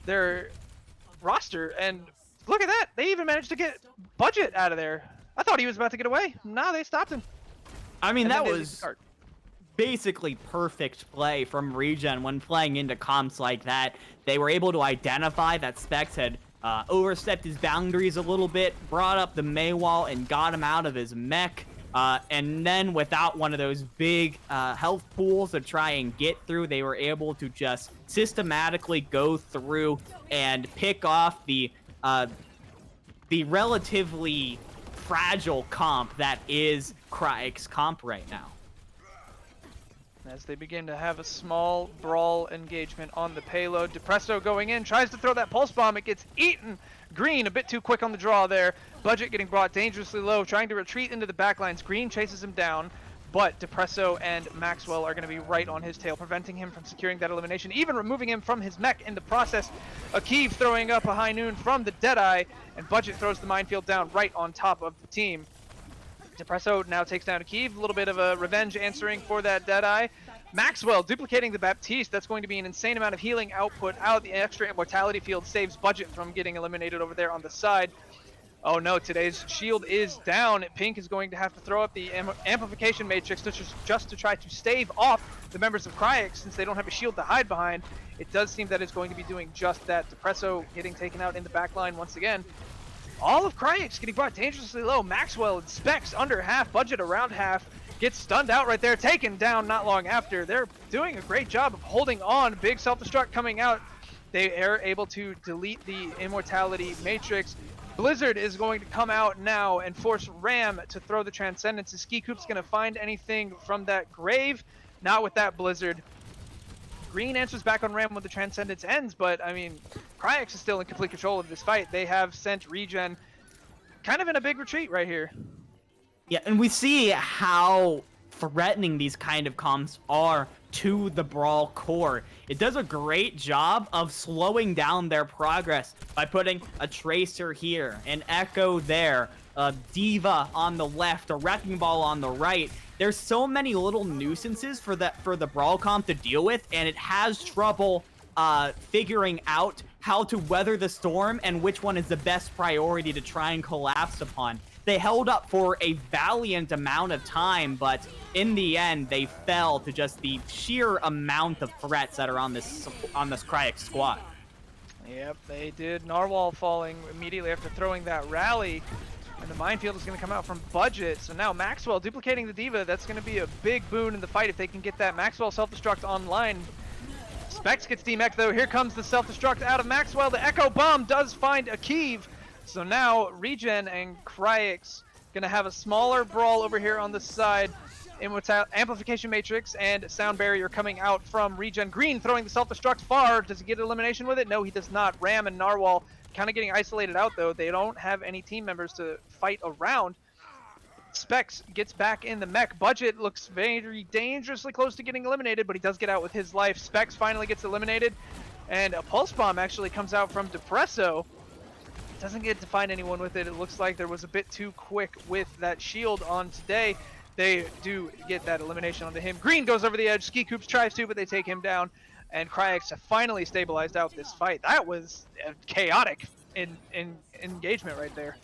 their roster. And look at that. They even managed to get Budget out of there. I thought he was about to get away. Nah, they stopped him. I mean, And that then they was start. basically perfect play from Regen when playing into comps like that. They were able to identify that Specs had overstepped his boundaries a little bit, brought up the Maywall and got him out of his mech. And then without one of those big health pools to try and get through, they were able to just systematically go through and pick off the relatively fragile comp that is Kryix comp right now. As they begin to have a small brawl engagement on the payload. Depresso going in, tries to throw that pulse bomb. It gets eaten. Green a bit too quick on the draw there. Budget getting brought dangerously low, trying to retreat into the backlines. Green chases him down, but Depresso and Maxwell are going to be right on his tail, preventing him from securing that elimination, even removing him from his mech in the process. Akeev throwing up a high noon from the Deadeye, and Budget throws the minefield down right on top of the team. Depresso now takes down Akeev, a little bit of a revenge answering for that Deadeye. Maxwell duplicating the Baptiste. That's going to be an insane amount of healing output out. The extra immortality field saves Budget from getting eliminated over there on the side. Oh no, today's shield is down. Pink is going to have to throw up the amplification matrix just to try to stave off the members of Kryix since they don't have a shield to hide behind. It does seem that it's going to be doing just that. Depresso getting taken out in the back line once again. All of Kryix getting brought dangerously low. Maxwell and Specs under half, Budget around half. Gets stunned out right there, taken down not long after. They're doing a great job of holding on. Big self-destruct coming out. They are able to delete the immortality matrix. Blizzard is going to come out now and force Ram to throw the Transcendence. Is Ski Coop's going to find anything from that grave? Not with that Blizzard. Green answers back on Ram when the Transcendence ends, but I mean, Kryix is still in complete control of this fight. They have sent Regen kind of in a big retreat right here. Yeah, and we see how threatening these kind of comps are to the Brawl core. It does a great job of slowing down their progress by putting a Tracer here, an Echo there, a Diva on the left, a Wrecking Ball on the right. There's so many little nuisances for the Brawl comp to deal with, and it has trouble figuring out how to weather the storm and which one is the best priority to try and collapse upon. They held up for a valiant amount of time, but in the end, they fell to just the sheer amount of threats that are on this Kryix squad. Yep, they did. Narwhal falling immediately after throwing that rally, and the minefield is going to come out from Budget. So now Maxwell duplicating the Diva. That's going to be a big boon in the fight if they can get that Maxwell self-destruct online. Specs gets demech though. Here comes the self-destruct out of Maxwell. The Echo Bomb does find Akeev. So now Regen and Kryix gonna have a smaller brawl over here on the side. Amplification Matrix and Sound Barrier coming out from Regen. Green throwing the self-destruct far. Does he get elimination with it? No, he does not. Ram and Narwhal kind of getting isolated out though. They don't have any team members to fight around. Specs gets back in the mech. Budget looks very dangerously close to getting eliminated, but he does get out with his life. Specs finally gets eliminated, and a Pulse Bomb actually comes out from Depresso. Doesn't get to find anyone with it. It looks like there was a bit too quick with that shield on today. They do get that elimination onto him. Green goes over the edge. Ski Coops tries to, but they take him down. And Kryix have finally stabilized out this fight. That was a chaotic engagement right there.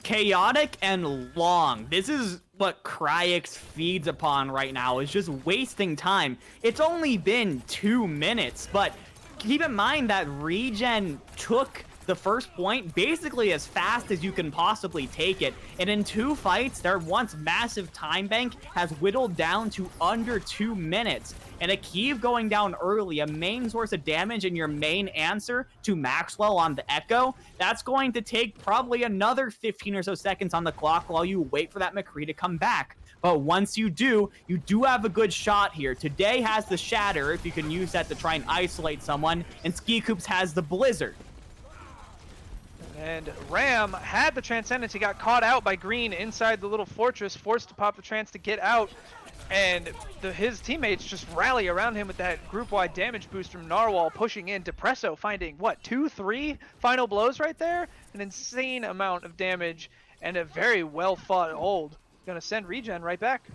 Chaotic and long. This is what Kryix feeds upon right now, is just wasting time. It's only been 2 minutes, but keep in mind that Regen took the first point basically as fast as you can possibly take it, and in 2 fights their once massive time bank has whittled down to under 2 minutes. And Akeev going down early, a main source of damage and your main answer to Maxwell on the Echo, that's going to take probably another 15 or so seconds on the clock while you wait for that McCree to come back. But once you do have a good shot here. Today has the Shatter, if you can use that to try and isolate someone, and Ski Coops has the Blizzard. And Ram had the Transcendence. He got caught out by Green inside the little fortress, forced to pop the Trance to get out. And his teammates just rally around him with that group-wide damage boost from Narwhal, pushing in. Depresso finding, what, 2-3 final blows right there? An insane amount of damage and a very well-fought hold. Gonna send Regen right back.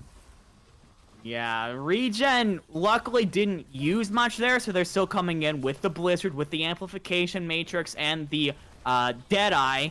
Yeah, Regen luckily didn't use much there, so they're still coming in with the Blizzard, with the Amplification Matrix, and the Deadeye.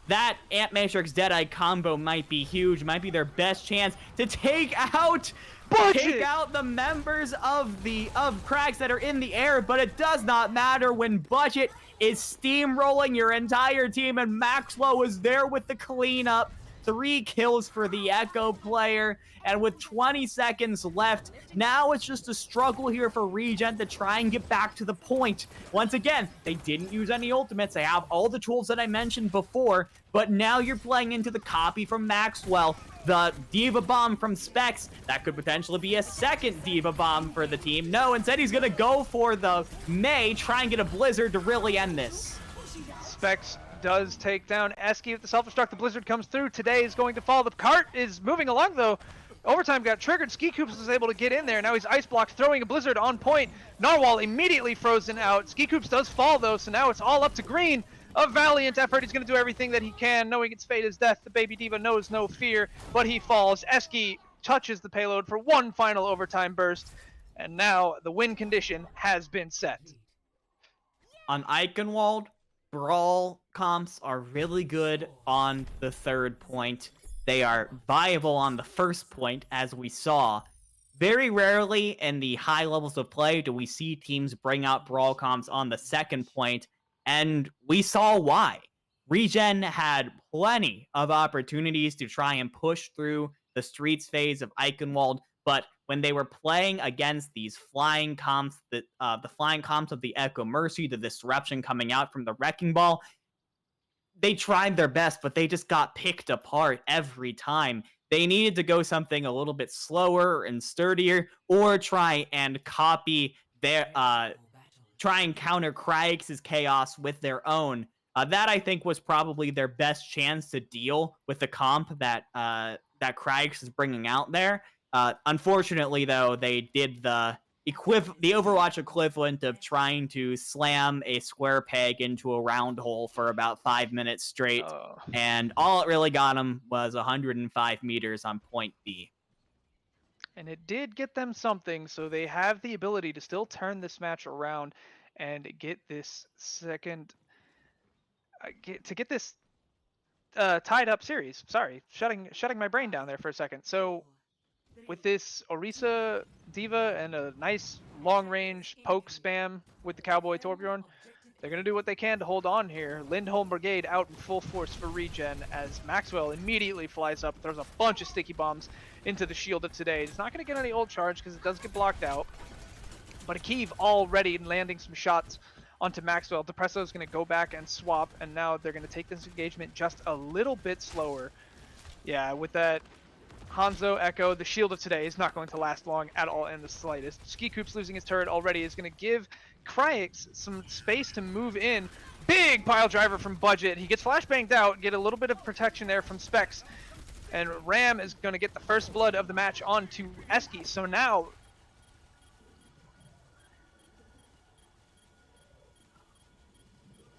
That Amp Matrix Deadeye combo might be huge, might be their best chance to take out the members of Kryix that are in the air, but it does not matter when Budget is steamrolling your entire team, and Maxwell was there with the cleanup. 3 kills for the Echo player, and with 20 seconds left, now it's just a struggle here for Regen to try and get back to the point. Once again, they didn't use any ultimates. They have all the tools that I mentioned before, but now you're playing into the copy from Maxwell, the Diva Bomb from Specs. That could potentially be a second Diva Bomb for the team. No, instead he's gonna go for the May, try and get a Blizzard to really end this. Specs does take down Eski with the self-destruct. The Blizzard comes through. Today is going to fall. The cart is moving along, though. Overtime got triggered. Skikoops was able to get in there. Now he's ice blocked, throwing a Blizzard on point. Narwhal immediately frozen out. Skikoops does fall, though, so now it's all up to Green. A valiant effort. He's going to do everything that he can, knowing its fate is death. The Baby Diva knows no fear, but he falls. Eski touches the payload for one final overtime burst, and now the win condition has been set. On Eichenwald, Brawl comps are really good on the third point. They are viable on the first point, as we saw. Very rarely in the high levels of play do we see teams bring out Brawl comps on the second point, and we saw why. Regen had plenty of opportunities to try and push through the streets phase of Eichenwald, but when they were playing against these flying comps, the flying comps of the Echo Mercy, the disruption coming out from the Wrecking Ball, they tried their best, but they just got picked apart every time. They needed to go something a little bit slower and sturdier, or try and copy their, try and counter Kryix's chaos with their own. That, I think, was probably their best chance to deal with the comp that Kryix is bringing out there. Unfortunately, though, they did the Overwatch equivalent of trying to slam a square peg into a round hole for about 5 minutes straight, and all it really got them was 105 meters on point B. And it did get them something, so they have the ability to still turn this match around and get this second, get this tied up series. Sorry, shutting my brain down there for a second. So with this Orisa Diva and a nice long-range poke spam with the Cowboy Torbjorn, they're going to do what they can to hold on here. Lindholm Brigade out in full force for Regen as Maxwell immediately flies up, throws a bunch of sticky bombs into the shield of today. It's not going to get any ult charge because it does get blocked out. But Akiv already landing some shots onto Maxwell. Depresso is going to go back and swap, and now they're going to take this engagement just a little bit slower. Yeah, with that Hanzo Echo, the shield of today is not going to last long at all in the slightest. Skikoops losing his turret already is going to give Kryix some space to move in. Big pile driver from Budget. He gets flashbanged out, get a little bit of protection there from Specs. And Ram is going to get the first blood of the match onto Eski. So now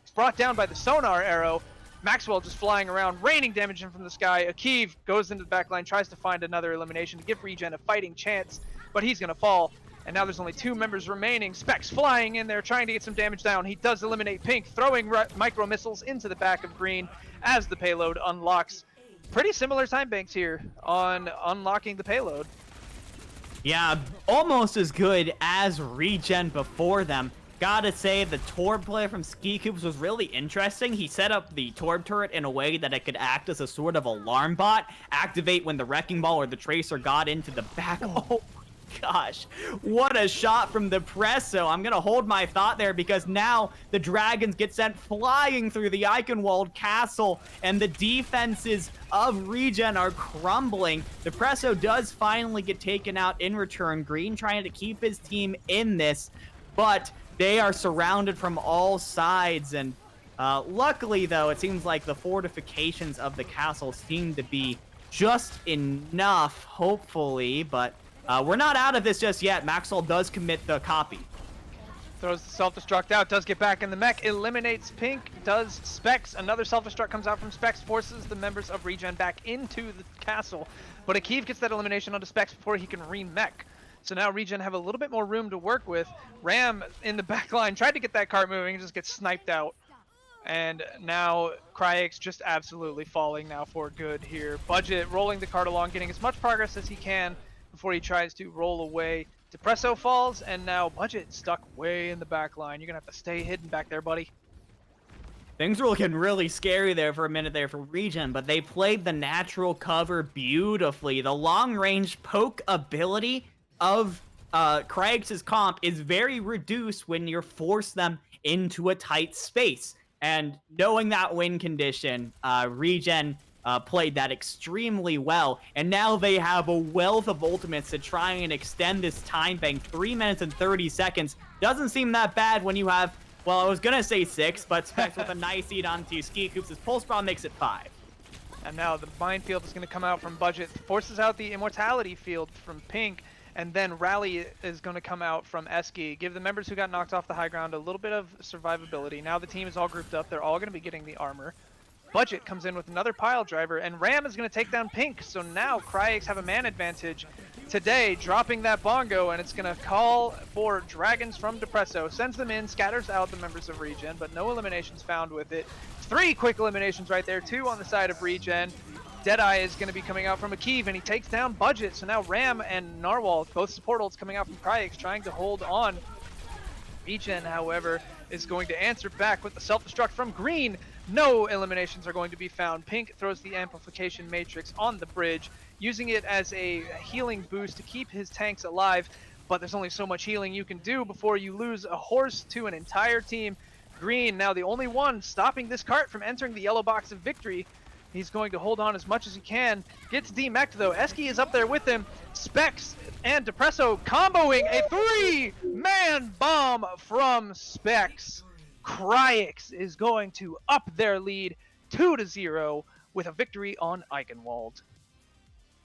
it's brought down by the sonar arrow. Maxwell just flying around, raining damage in from the sky. Akiv goes into the backline, tries to find another elimination to give Regen a fighting chance, but he's going to fall. And now there's only 2 members remaining. Specs flying in there, trying to get some damage down. He does eliminate Pink, throwing micro missiles into the back of Green as the payload unlocks. Pretty similar time banks here on unlocking the payload. Yeah, almost as good as Regen before them. Gotta say, the Torb play from Skikoops was really interesting. He set up the Torb turret in a way that it could act as a sort of alarm bot, activate when the Wrecking Ball or the Tracer got into the back. Oh my gosh, what a shot from the Depresso. I'm gonna hold my thought there because now the Dragons get sent flying through the Eichenwald castle, and the defenses of Regen are crumbling. The Depresso does finally get taken out in return. Green trying to keep his team in this, but they are surrounded from all sides, and luckily, though, it seems like the fortifications of the castle seem to be just enough, hopefully, but We're not out of this just yet. Maxwell does commit the copy. Throws the self-destruct out, does get back in the mech, eliminates Pink, does Specs. Another self-destruct comes out from Specs, forces the members of Regen back into the castle. But Akiv gets that elimination onto Specs before he can re-mech. So now Regen have a little bit more room to work with. Ram in the back line tried to get that cart moving, just gets sniped out. And now Kryix just absolutely falling now for good here. Budget rolling the cart along, getting as much progress as he can before he tries to roll away. Depresso falls, and now Budget stuck way in the back line. You're going to have to stay hidden back there, buddy. Things were looking really scary there for a minute there for Regen, but they played the natural cover beautifully. The long-range poke ability of Kryix's comp is very reduced when you force them into a tight space. And knowing that win condition, Regen played that extremely well, and now they have a wealth of ultimates to try and extend this time bank. 3 minutes and 30 seconds doesn't seem that bad when you have, well, I was gonna say 6, but Specs with a nice eat onto Ski Coops. His pulse bomb makes it 5. And now the minefield is going to come out from Budget, forces out the immortality field from Pink, and then Rally is going to come out from Eski, give the members who got knocked off the high ground a little bit of survivability. Now the team is all grouped up, they're all going to be getting the armor. Budget comes in with another pile driver, and Ram is going to take down Pink, so now Kryix have a man advantage today, dropping that bongo, and it's going to call for Dragons from Depresso, sends them in, scatters out the members of Regen, but no eliminations found with it. 3 quick eliminations right there, 2 on the side of Regen. Deadeye is going to be coming out from Akiv, and he takes down Budget, so now Ram and Narwhal, both support ults coming out from Kryix, trying to hold on. Regen, however, is going to answer back with the self-destruct from Green. No eliminations are going to be found. Pink throws the amplification matrix on the bridge, using it as a healing boost to keep his tanks alive, but there's only so much healing you can do before you lose a horse to an entire team. Green, now the only one stopping this cart from entering the yellow box of victory. He's going to hold on as much as he can. Gets demeched though. Eski is up there with him. Specs and Depresso comboing a 3-man bomb from Specs. Kryix is going to up their lead 2-0 with a victory on Eichenwald.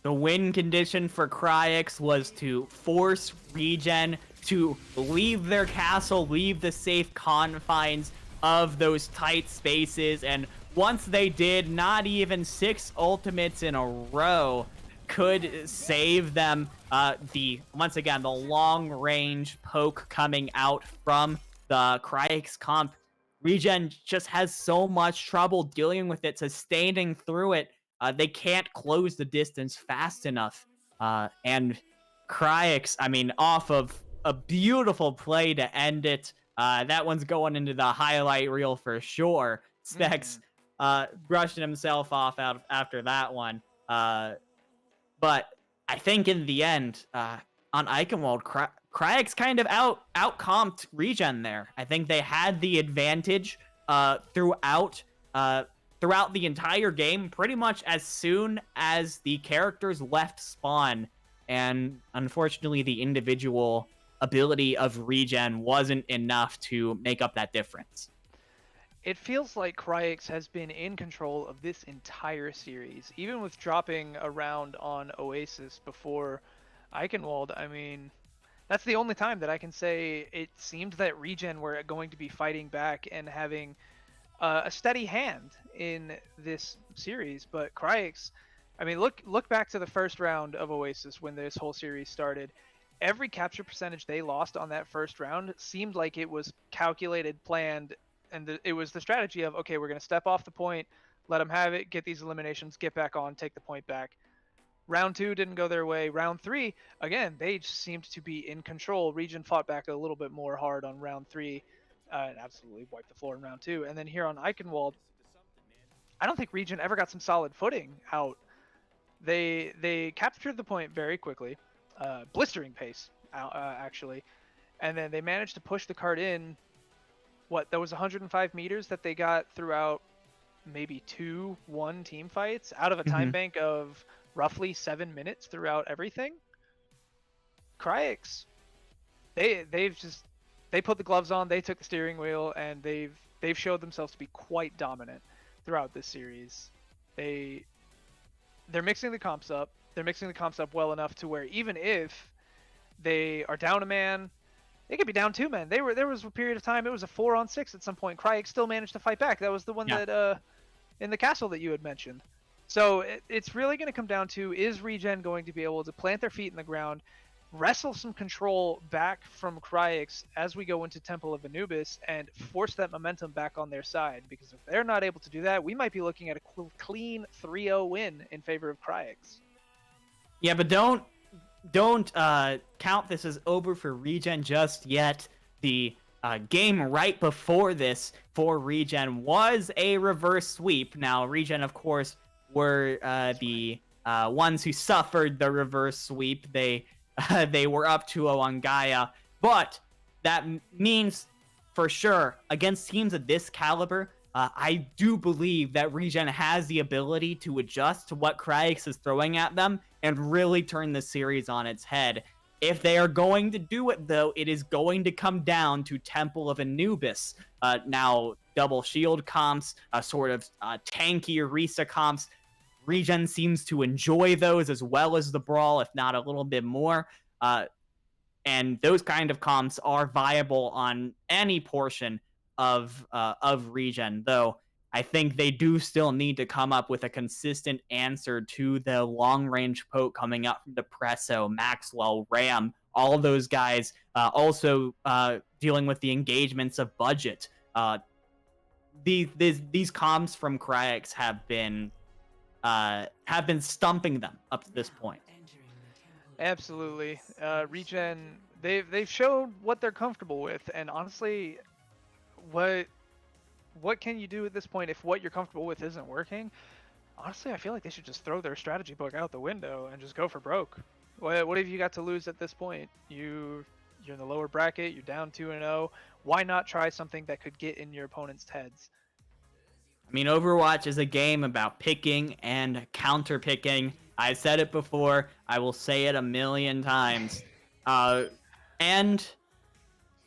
The win condition for Kryix was to force Regen to leave their castle, leave the safe confines of those tight spaces, and once they did, not even 6 ultimates in a row could save them. Once again, the long-range poke coming out from the Kryix comp. Regen just has so much trouble dealing with it, sustaining through it. They can't close the distance fast enough. And Kryix, I mean, off of a beautiful play to end it. That one's going into the highlight reel for sure. Specs brushing himself off out after that one. But I think in the end, on Eichenwald, Kryix kind of out-comped Regen there. I think they had the advantage throughout the entire game, pretty much as soon as the characters left spawn. And unfortunately, the individual ability of Regen wasn't enough to make up that difference. It feels like Kryix has been in control of this entire series, even with dropping around on Oasis before Eichenwald. I mean, that's the only time that I can say it seemed that Regen were going to be fighting back and having a steady hand in this series. But Kryix, I mean, look back to the first round of Oasis when this whole series started. Every capture percentage they lost on that first round seemed like it was calculated, planned, and it was the strategy of, okay, we're going to step off the point, let them have it, get these eliminations, get back on, take the point back. Round 2 didn't go their way. Round 3, again, they just seemed to be in control. Regen fought back a little bit more hard on round 3 and absolutely wiped the floor in round 2. And then here on Eichenwald, I don't think Regen ever got some solid footing out. They captured the point very quickly, blistering pace, actually. And then they managed to push the cart in. There was 105 meters that they got throughout maybe 2-1 team fights out of a time bank of roughly 7 minutes throughout everything. Kryix, they put the gloves on, they took the steering wheel, and they've showed themselves to be quite dominant throughout this series. They're mixing the comps up. They're mixing the comps up well enough to where even if they are down a man, they could be down 2 men. There was a period of time it was a 4-on-6 at some point. Kryix still managed to fight back. That was the one Yeah. that in the castle that you had mentioned. So it's really going to come down to, is Regen going to be able to plant their feet in the ground, wrestle some control back from Kryix as we go into Temple of Anubis, and force that momentum back on their side? Because if they're not able to do that, we might be looking at a clean 3-0 win in favor of Kryix. Yeah, but don't count this as over for Regen just yet. The game right before this for Regen was a reverse sweep. Now, Regen, of course, were the ones who suffered the reverse sweep. They were up 2-0 on Gaia, but that means for sure against teams of this caliber, I do believe that Regen has the ability to adjust to what Kryix is throwing at them and really turn the series on its head. If they are going to do it, though, it is going to come down to Temple of Anubis. Now, double shield comps, sort of tanky Orisa comps. Regen seems to enjoy those as well as the Brawl, if not a little bit more. And those kind of comps are viable on any portion of Regen, though I think they do still need to come up with a consistent answer to the long-range poke coming up from Depresso, Maxwell, Ram, all of those guys also dealing with the engagements of budget. These comps from Kryix have been stumping them up to this point. Absolutely. Regen, they've showed what they're comfortable with, and honestly, what can you do at this point if what you're comfortable with isn't working? Honestly, I feel like they should just throw their strategy book out the window and just go for broke. What have you got to lose at this point? You're in the lower bracket, you're down 2-0. Why not try something that could get in your opponent's heads? I mean, Overwatch is a game about picking and counter picking. I said it before, I will say it a million times. And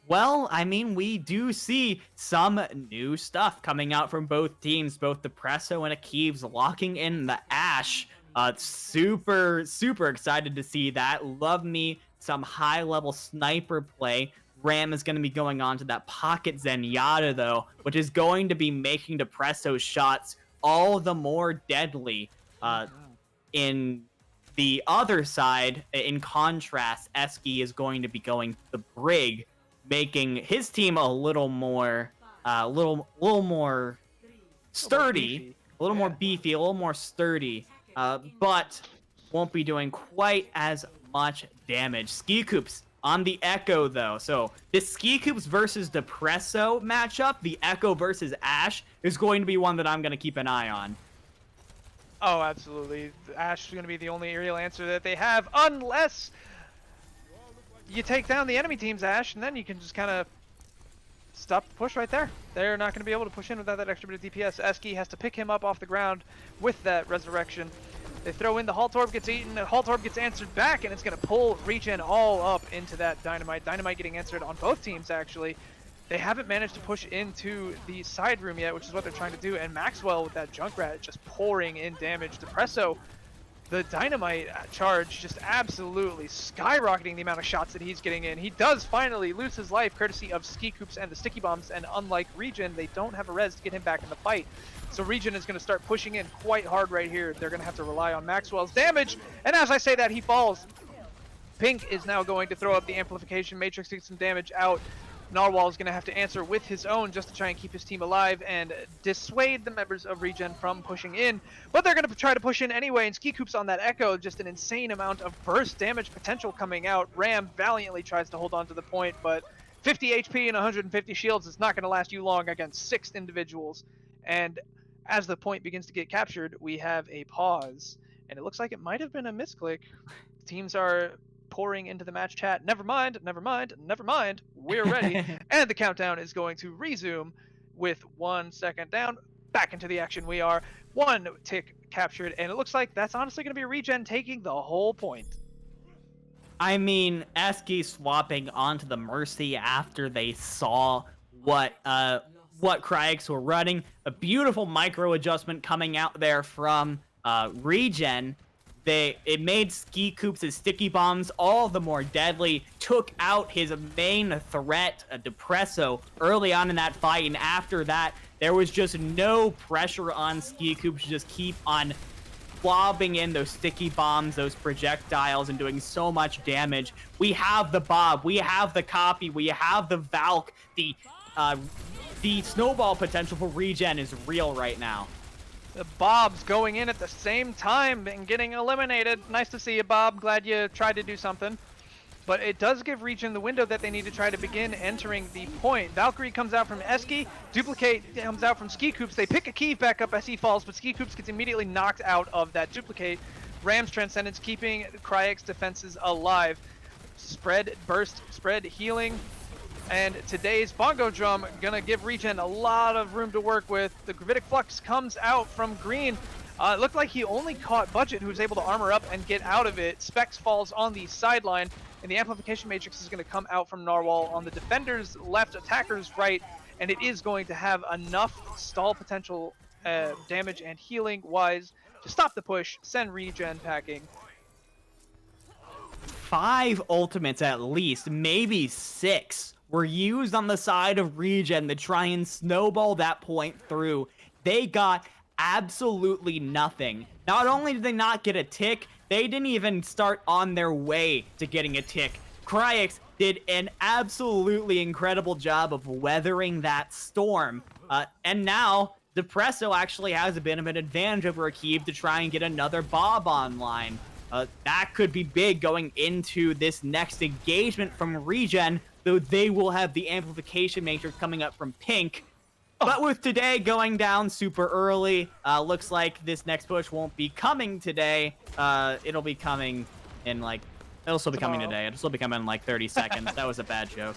well, I mean, we do see some new stuff coming out from both teams, both Depresso and Akiv's locking in the Ashe. Super excited to see that. Love me some high-level sniper play. Ram is going to be going on to that Pocket Zenyatta, though, which is going to be making Depresso's shots all the more deadly. In the other side, in contrast, Eski is going to be going to the Brig, making his team a little more sturdy, a little more beefy, a little more sturdy, but won't be doing quite as much damage. Ski Coops on the Echo, though. So this Ski Coops versus Depresso matchup, the Echo versus Ashe, is going to be one that I'm going to keep an eye on. Oh, absolutely. Ashe is going to be the only aerial answer that they have, unless you take down the enemy team's Ashe, and then you can just kind of stop the push right there. They're not going to be able to push in without that extra bit of DPS. Eski has to pick him up off the ground with that resurrection. They throw in the Haltorb, gets eaten, and Haltorb gets answered back, and it's going to pull Regen all up into that Dynamite. Dynamite getting answered on both teams, actually. They haven't managed to push into the side room yet, which is what they're trying to do, and Maxwell with that Junkrat just pouring in damage. Depresso, the Dynamite charge just absolutely skyrocketing the amount of shots that he's getting in. He does finally lose his life courtesy of Ski Coops and the Sticky Bombs, and unlike Regen, they don't have a res to get him back in the fight. So Regen is going to start pushing in quite hard right here. They're going to have to rely on Maxwell's damage, and as I say that, he falls. Pink is now going to throw up the amplification. Matrix gets some damage out. Narwhal is going to have to answer with his own just to try and keep his team alive and dissuade the members of Regen from pushing in. But they're going to try to push in anyway, and Ski Coops on that Echo, just an insane amount of burst damage potential coming out. Ram valiantly tries to hold on to the point, but 50 HP and 150 shields is not going to last you long against 6 individuals. And as the point begins to get captured, we have a pause, and it looks like it might have been a misclick. Teams are pouring into the match chat. Never mind, we're ready. And the countdown is going to resume with 1 second down. Back into the action we are. 1 tick captured, and it looks like that's honestly going to be Regen taking the whole point. I mean, Eski swapping onto the Mercy after they saw what Kryix were running. A beautiful micro adjustment coming out there from Regen. It made Ski Coops' sticky bombs all the more deadly, took out his main threat, Depresso, early on in that fight, and after that, there was just no pressure on Ski Coops to just keep on lobbing in those sticky bombs, those projectiles, and doing so much damage. We have the Bob, we have the Copy, we have the Valk, the snowball potential for Regen is real right now. The Bob's going in at the same time and getting eliminated. Nice to see you, Bob. Glad you tried to do something. But it does give Regen the window that they need to try to begin entering the point. Valkyrie comes out from Eski. Duplicate comes out from Ski Coops. They pick a Kiev back up as he falls, but Ski Coops gets immediately knocked out of that Duplicate. Ram's Transcendence keeping Kryix defenses alive. Spread, burst, spread, healing. And today's bongo drum gonna give Regen a lot of room to work with. The Gravitic Flux comes out from Green. It looked like he only caught Budget, who was able to armor up and get out of it. Specs falls on the sideline, and the Amplification Matrix is gonna come out from Narwhal on the defender's left, attacker's right, and it is going to have enough stall potential damage and healing wise to stop the push, send Regen packing. 5 ultimates at least, maybe 6, were used on the side of Regen to try and snowball that point through. They got absolutely nothing. Not only did they not get a tick, they didn't even start on their way to getting a tick. Kryix did an absolutely incredible job of weathering that storm. And now, Depresso actually has a bit of an advantage over Kiev to try and get another Bob online. That could be big going into this next engagement from Regen, though they will have the Amplification Matrix coming up from Pink. But with today going down super early, looks like this next push won't be coming today. It'll be coming in it'll still be coming today. It'll still be coming in like 30 seconds. That was a bad joke.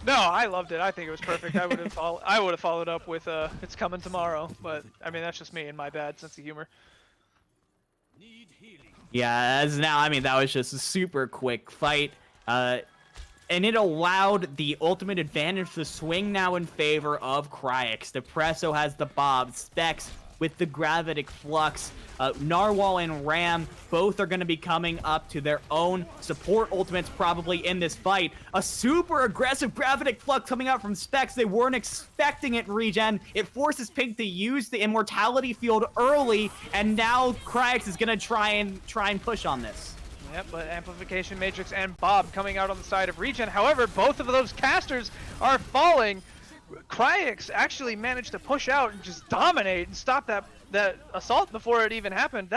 No, I loved it. I think it was perfect. I would have followed up with it's coming tomorrow. But I mean, that's just me and my bad sense of humor. Yeah, as now, I mean, that was just a super quick fight. And it allowed the ultimate advantage to swing now in favor of Kryix. Depresso has the Bob, Specs with the Gravitic Flux. Narwhal and Ram both are going to be coming up to their own support ultimates probably in this fight. A super aggressive Gravitic Flux coming out from Specs. They weren't expecting it, Regen. It forces Pink to use the Immortality Field early, and now Kryix is going to try and push on this. Yep, but Amplification Matrix and Bob coming out on the side of Regen. However, both of those casters are falling. Kryix actually managed to push out and just dominate and stop that assault before it even happened.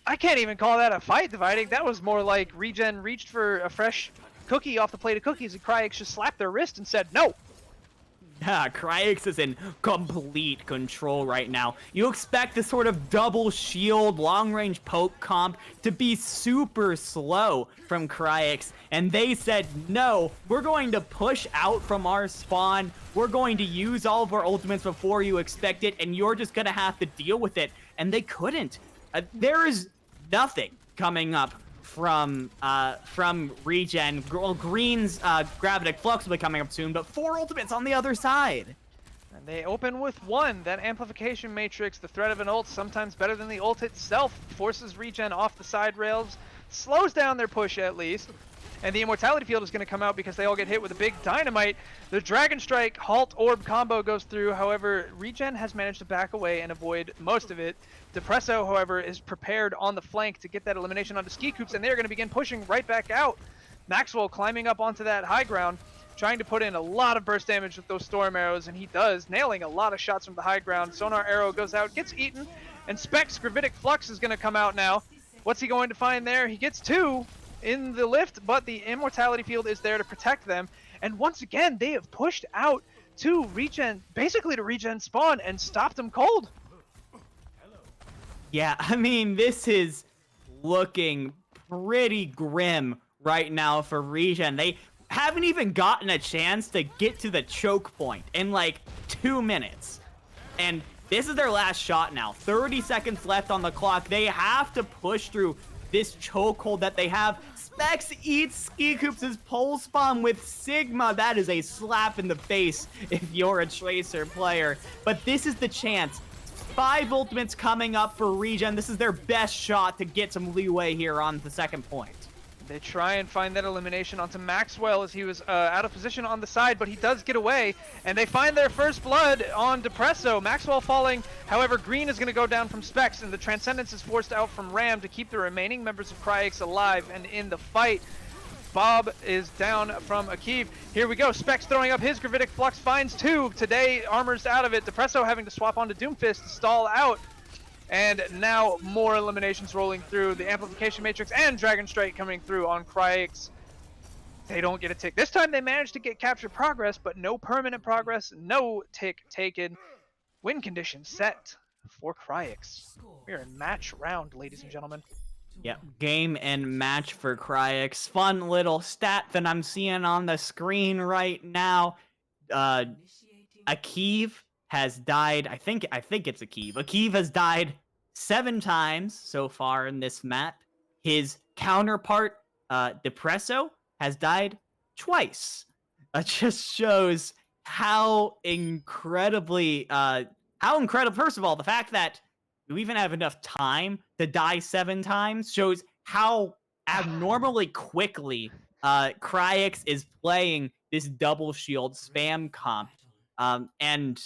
I can't even call that a fight dividing. That was more like Regen reached for a fresh cookie off the plate of cookies and Kryix just slapped their wrist and said no. Yeah, Kryix is in complete control right now. You expect this sort of double shield, long-range poke comp to be super slow from Kryix, and they said, no, we're going to push out from our spawn, we're going to use all of our ultimates before you expect it, and you're just going to have to deal with it. And they couldn't. There is nothing coming up from Regen. Green's Gravitic Flux will be coming up soon, but 4 ultimates on the other side. And they open with 1. That Amplification Matrix, the threat of an ult, sometimes better than the ult itself, forces Regen off the side rails, slows down their push at least. And the Immortality Field is going to come out because they all get hit with a big dynamite. The Dragon Strike Halt Orb combo goes through. However, Regen has managed to back away and avoid most of it. Depresso, however, is prepared on the flank to get that elimination onto Ski Coops, and they're going to begin pushing right back out. Maxwell climbing up onto that high ground, trying to put in a lot of burst damage with those Storm Arrows, and he does, nailing a lot of shots from the high ground. Sonar Arrow goes out, gets eaten, and Specs Gravitic Flux is going to come out now. What's he going to find there? He gets 2 in the lift, but the Immortality Field is there to protect them. And once again, they have pushed out to Regen, basically to Regen spawn, and stopped them cold. Yeah, I mean, this is looking pretty grim right now for Regen. They haven't even gotten a chance to get to the choke point in like 2 minutes. And this is their last shot now. 30 seconds left on the clock. They have to push through this chokehold that they have. Specs eats Ski Coops' pole spawn with Sigma. That is a slap in the face if you're a Tracer player. But this is the chance. 5 ultimates coming up for Regen. This is their best shot to get some leeway here on the second point. They try and find that elimination onto Maxwell as he was out of position on the side, but he does get away, and they find their first blood on Depresso. Maxwell falling, however, Green is going to go down from Specs, and the Transcendence is forced out from Ram to keep the remaining members of Kryix alive and in the fight. Bob is down from Akiv. Here we go, Specs throwing up his Gravitic Flux, finds 2. Today, Armor's out of it. Depresso having to swap onto Doomfist to stall out. And now more eliminations rolling through. The Amplification Matrix and Dragon Strike coming through on Kryix. They don't get a tick. This time they managed to get captured progress, but no permanent progress, no tick taken. Win condition set for Kryix. We are in match round, ladies and gentlemen. Yep, game and match for Kryix. Fun little stat that I'm seeing on the screen right now. Akiv has died, I think it's Akiv. Akiv has died 7 times so far in this map. His counterpart, Depresso, has died twice. That just shows how incredibly, first of all, the fact that you even have enough time to die 7 times shows how abnormally quickly Kryix is playing this double shield spam comp. And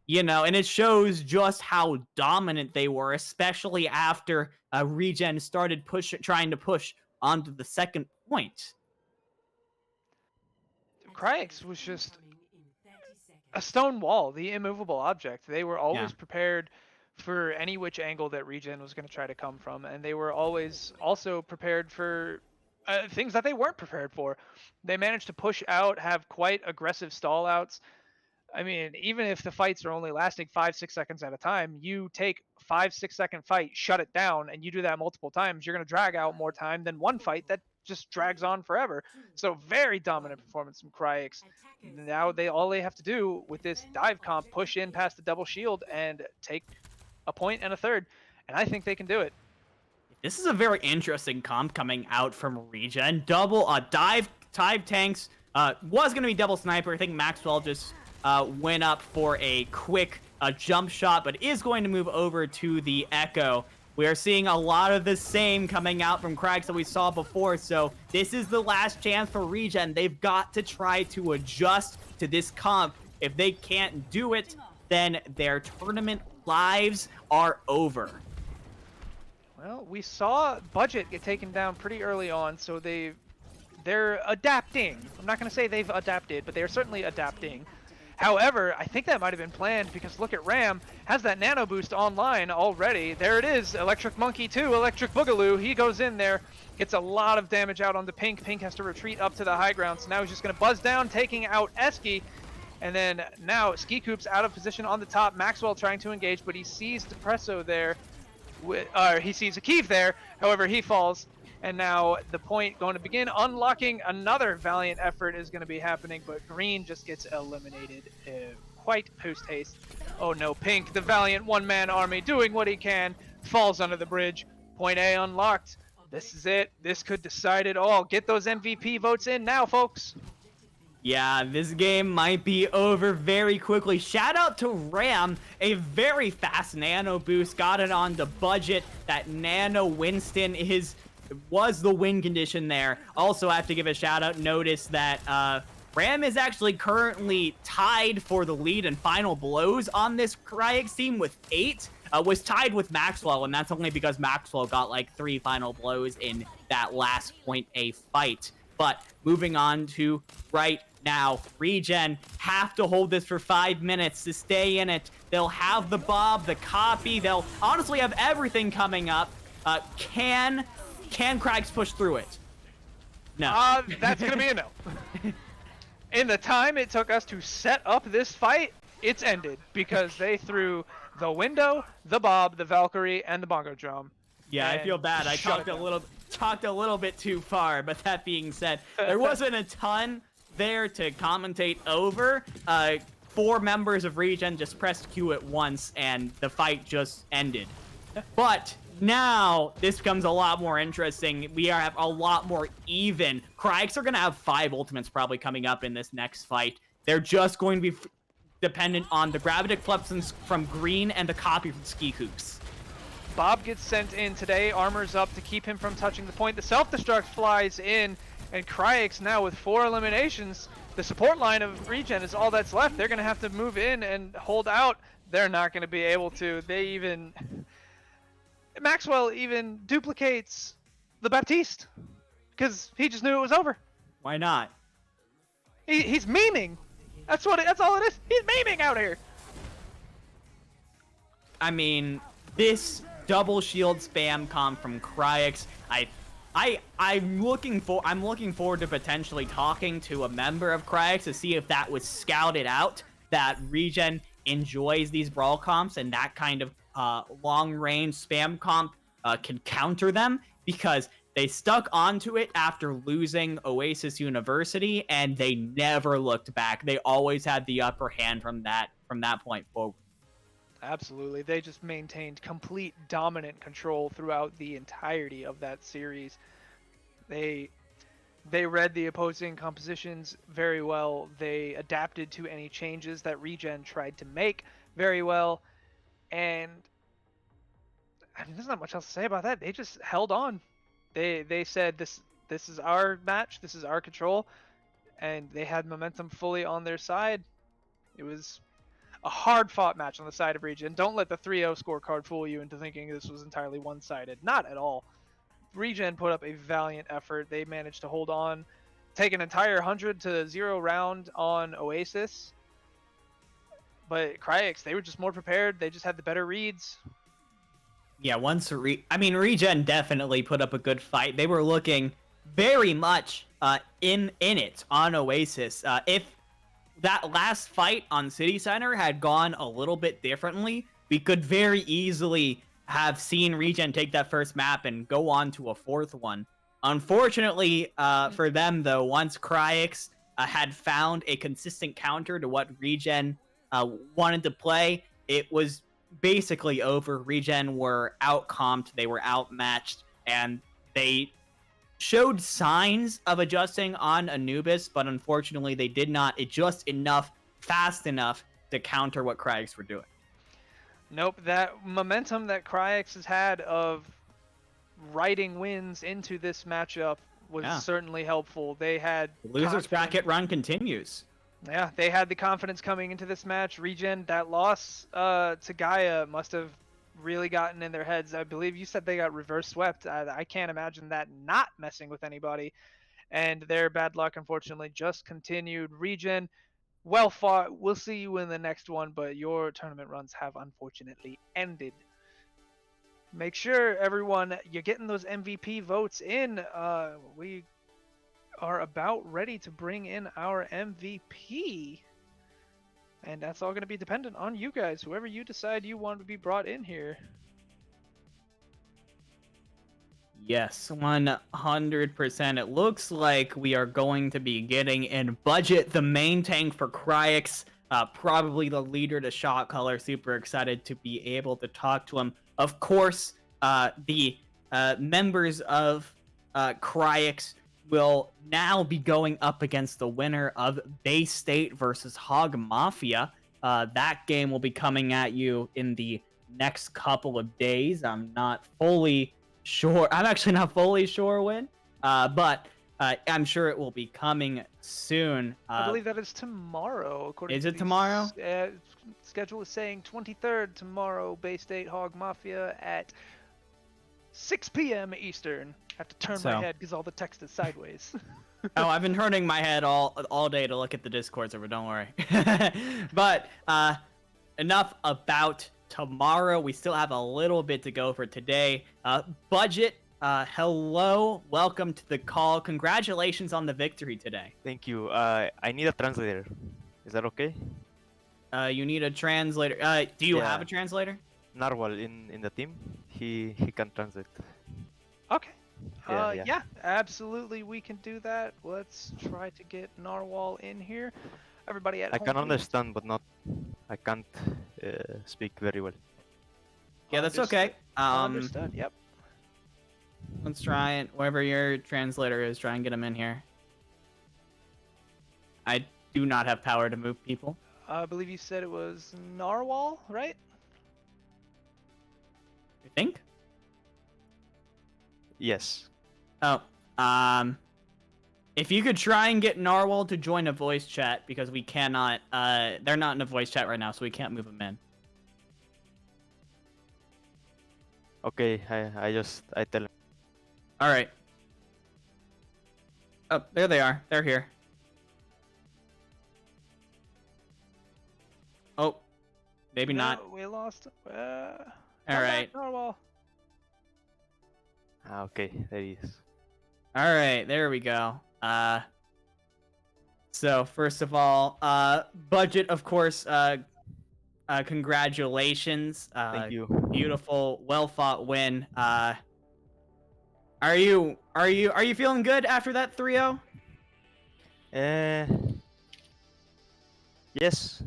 it shows just how dominant they were, especially after Regen started trying to push onto the second point. Kryix was just a stone wall, the immovable object. They were always prepared for any which angle that Regen was going to try to come from, and they were always also prepared for things that they weren't prepared for. They managed to push out, have quite aggressive stall outs. I mean, even if the fights are only lasting 5-6 seconds at a time, you take 5-6 second fight, shut it down, and you do that multiple times, you're going to drag out more time than one fight that just drags on forever. So very dominant performance from Kryix. Now all they have to do with this dive comp, push in past the double shield and take a point and a third, and I think they can do it. This is a very interesting comp coming out from Regen. Double dive tanks was going to be double sniper. I think Maxwell just went up for a quick jump shot, but is going to move over to the Echo. We are seeing a lot of the same coming out from Kryix that we saw before, so this is the last chance for Regen. They've got to try to adjust to this comp. If they can't do it, then their tournament lives are over. Well, we saw Budget get taken down pretty early on, so they're adapting. I'm not going to say they've adapted, but they're certainly adapting. However, I think that might have been planned because look at Ram, has that nano boost online already. There it is, Electric Monkey 2, Electric Boogaloo. He goes in there, gets a lot of damage out onto Pink. Pink has to retreat up to the high ground, so now he's just going to buzz down, taking out Eski. And then now Ski Coop's out of position on the top. Maxwell trying to engage, but he sees Depresso there. He sees Akiv there, however he falls. And now the point going to begin. Unlocking another valiant effort is going to be happening, but Green just gets eliminated quite post-haste. Oh no, Pink, the valiant one-man army doing what he can, falls under the bridge. Point A unlocked. This is it. This could decide it all. Get those MVP votes in now, folks. Yeah, this game might be over very quickly. Shout out to Ram, a very fast nano boost, got it on the Budget. That nano Winston was the win condition there. Also have to give a shout out, notice that Ram is actually currently tied for the lead in final blows on this Kryix team with 8. Was tied with Maxwell, and that's only because Maxwell got like 3 final blows in that last point A fight. But moving on to right now, Regen have to hold this for 5 minutes to stay in it. They'll have the Bob, the copy. They'll honestly have everything coming up. Can Kryix push through it? No. That's going to be a no. In the time it took us to set up this fight, it's ended because they threw the window, the Bob, the Valkyrie, and the bongo drum. Yeah, I feel bad. I talked a little bit too far, but that being said, there wasn't a ton there to commentate over. 4 members of Regen just pressed Q at once, and the fight just ended. But now this becomes a lot more interesting. We have a lot more even. Kryix are going to have 5 ultimates probably coming up in this next fight. They're just going to be dependent on the gravitic from green and the copy from Ski Hoops. Bob gets sent in today, armors up to keep him from touching the point. The self-destruct flies in, and Kryix now with 4 eliminations. The support line of Regen is all that's left. They're going to have to move in and hold out. They're not going to be able to. Maxwell even duplicates the Baptiste because he just knew it was over. Why not? He's memeing. That's all it is. He's memeing out here. I mean, this double shield spam comp from Kryix, I'm looking forward to potentially talking to a member of Kryix to see if that was scouted out, that Regen enjoys these brawl comps and that kind of long range spam comp can counter them, because they stuck onto it after losing Oasis University and they never looked back. They always had the upper hand from that point forward. Absolutely. They just maintained complete dominant control throughout the entirety of that series. They read the opposing compositions very well. They adapted to any changes that Regen tried to make very well. And I mean, there's not much else to say about that. They just held on. They said this is our match, this is our control, and they had momentum fully on their side. It was a hard-fought match on the side of Regen. Don't let the 3-0 scorecard fool you into thinking this was entirely one-sided. Not at all. Regen put up a valiant effort. They managed to hold on, take an entire 100-0 round on Oasis. But Kryix, they were just more prepared. They just had the better reads. Yeah, Regen definitely put up a good fight. They were looking very much in it on Oasis. If that last fight on City Center had gone a little bit differently, we could very easily have seen Regen take that first map and go on to a 4th one. Unfortunately for them, though, once Kryix had found a consistent counter to what Regen wanted to play, it was basically over. Regen were out-comped, they were outmatched, and they showed signs of adjusting on Anubis, but unfortunately they did not adjust fast enough to counter what Kryix were doing. Nope, that momentum that Kryix has had of riding wins into this matchup was certainly helpful. They had the losers bracket run continues. Yeah, they had the confidence coming into this match. Regen, that loss to Gaia must have really gotten in their heads. I believe you said they got reverse swept. I can't imagine that not messing with anybody. And their bad luck, unfortunately, just continued. Regen, well fought. We'll see you in the next one, but your tournament runs have unfortunately ended. Make sure, everyone, you're getting those MVP votes in. We are about ready to bring in our MVP. And that's all going to be dependent on you guys, whoever you decide you want to be brought in here. Yes, 100%. It looks like we are going to be getting in Budget, the main tank for Kryix, probably the leader to Shot Caller. Super excited to be able to talk to him. Of course, the members of Kryix will now be going up against the winner of Bay State versus Hog Mafia. That game will be coming at you in the next couple of days. I'm not fully sure. I'm actually not fully sure when, but I'm sure it will be coming soon. I believe that is tomorrow. According is to it tomorrow? Schedule is saying 23rd tomorrow, Bay State Hog Mafia at 6 p.m. Eastern. I have to turn my head because all the text is sideways. Oh, I've been turning my head all day to look at the Discord server, don't worry. But enough about tomorrow. We still have a little bit to go for today. Budget, hello. Welcome to the call. Congratulations on the victory today. Thank you. I need a translator. Is that okay? You need a translator. Do you have a translator? Narwhal in the team. He can translate. Okay. Yeah. Yeah, absolutely. We can do that. Let's try to get Narwhal in here. Everybody at I home, can please. understand, but I can't speak very well. Yeah, that's okay. Understood. Yep. Let's try it. Whoever your translator is, try and get him in here. I do not have power to move people. I believe you said it was Narwhal, right? You think? Yes. Oh, if you could try and get Narwhal to join a voice chat, because we cannot, they're not in a voice chat right now, so we can't move them in. Okay, I tell him. All right. Oh, there they are. They're here. Oh, maybe No, not. We lost. All come right. back, Narwhal. Okay, there he is. All right, there we go. So first of all, budget, of course. Congratulations. Thank you. Beautiful, well fought win. Are you feeling good after that 3-0? Uh, yes,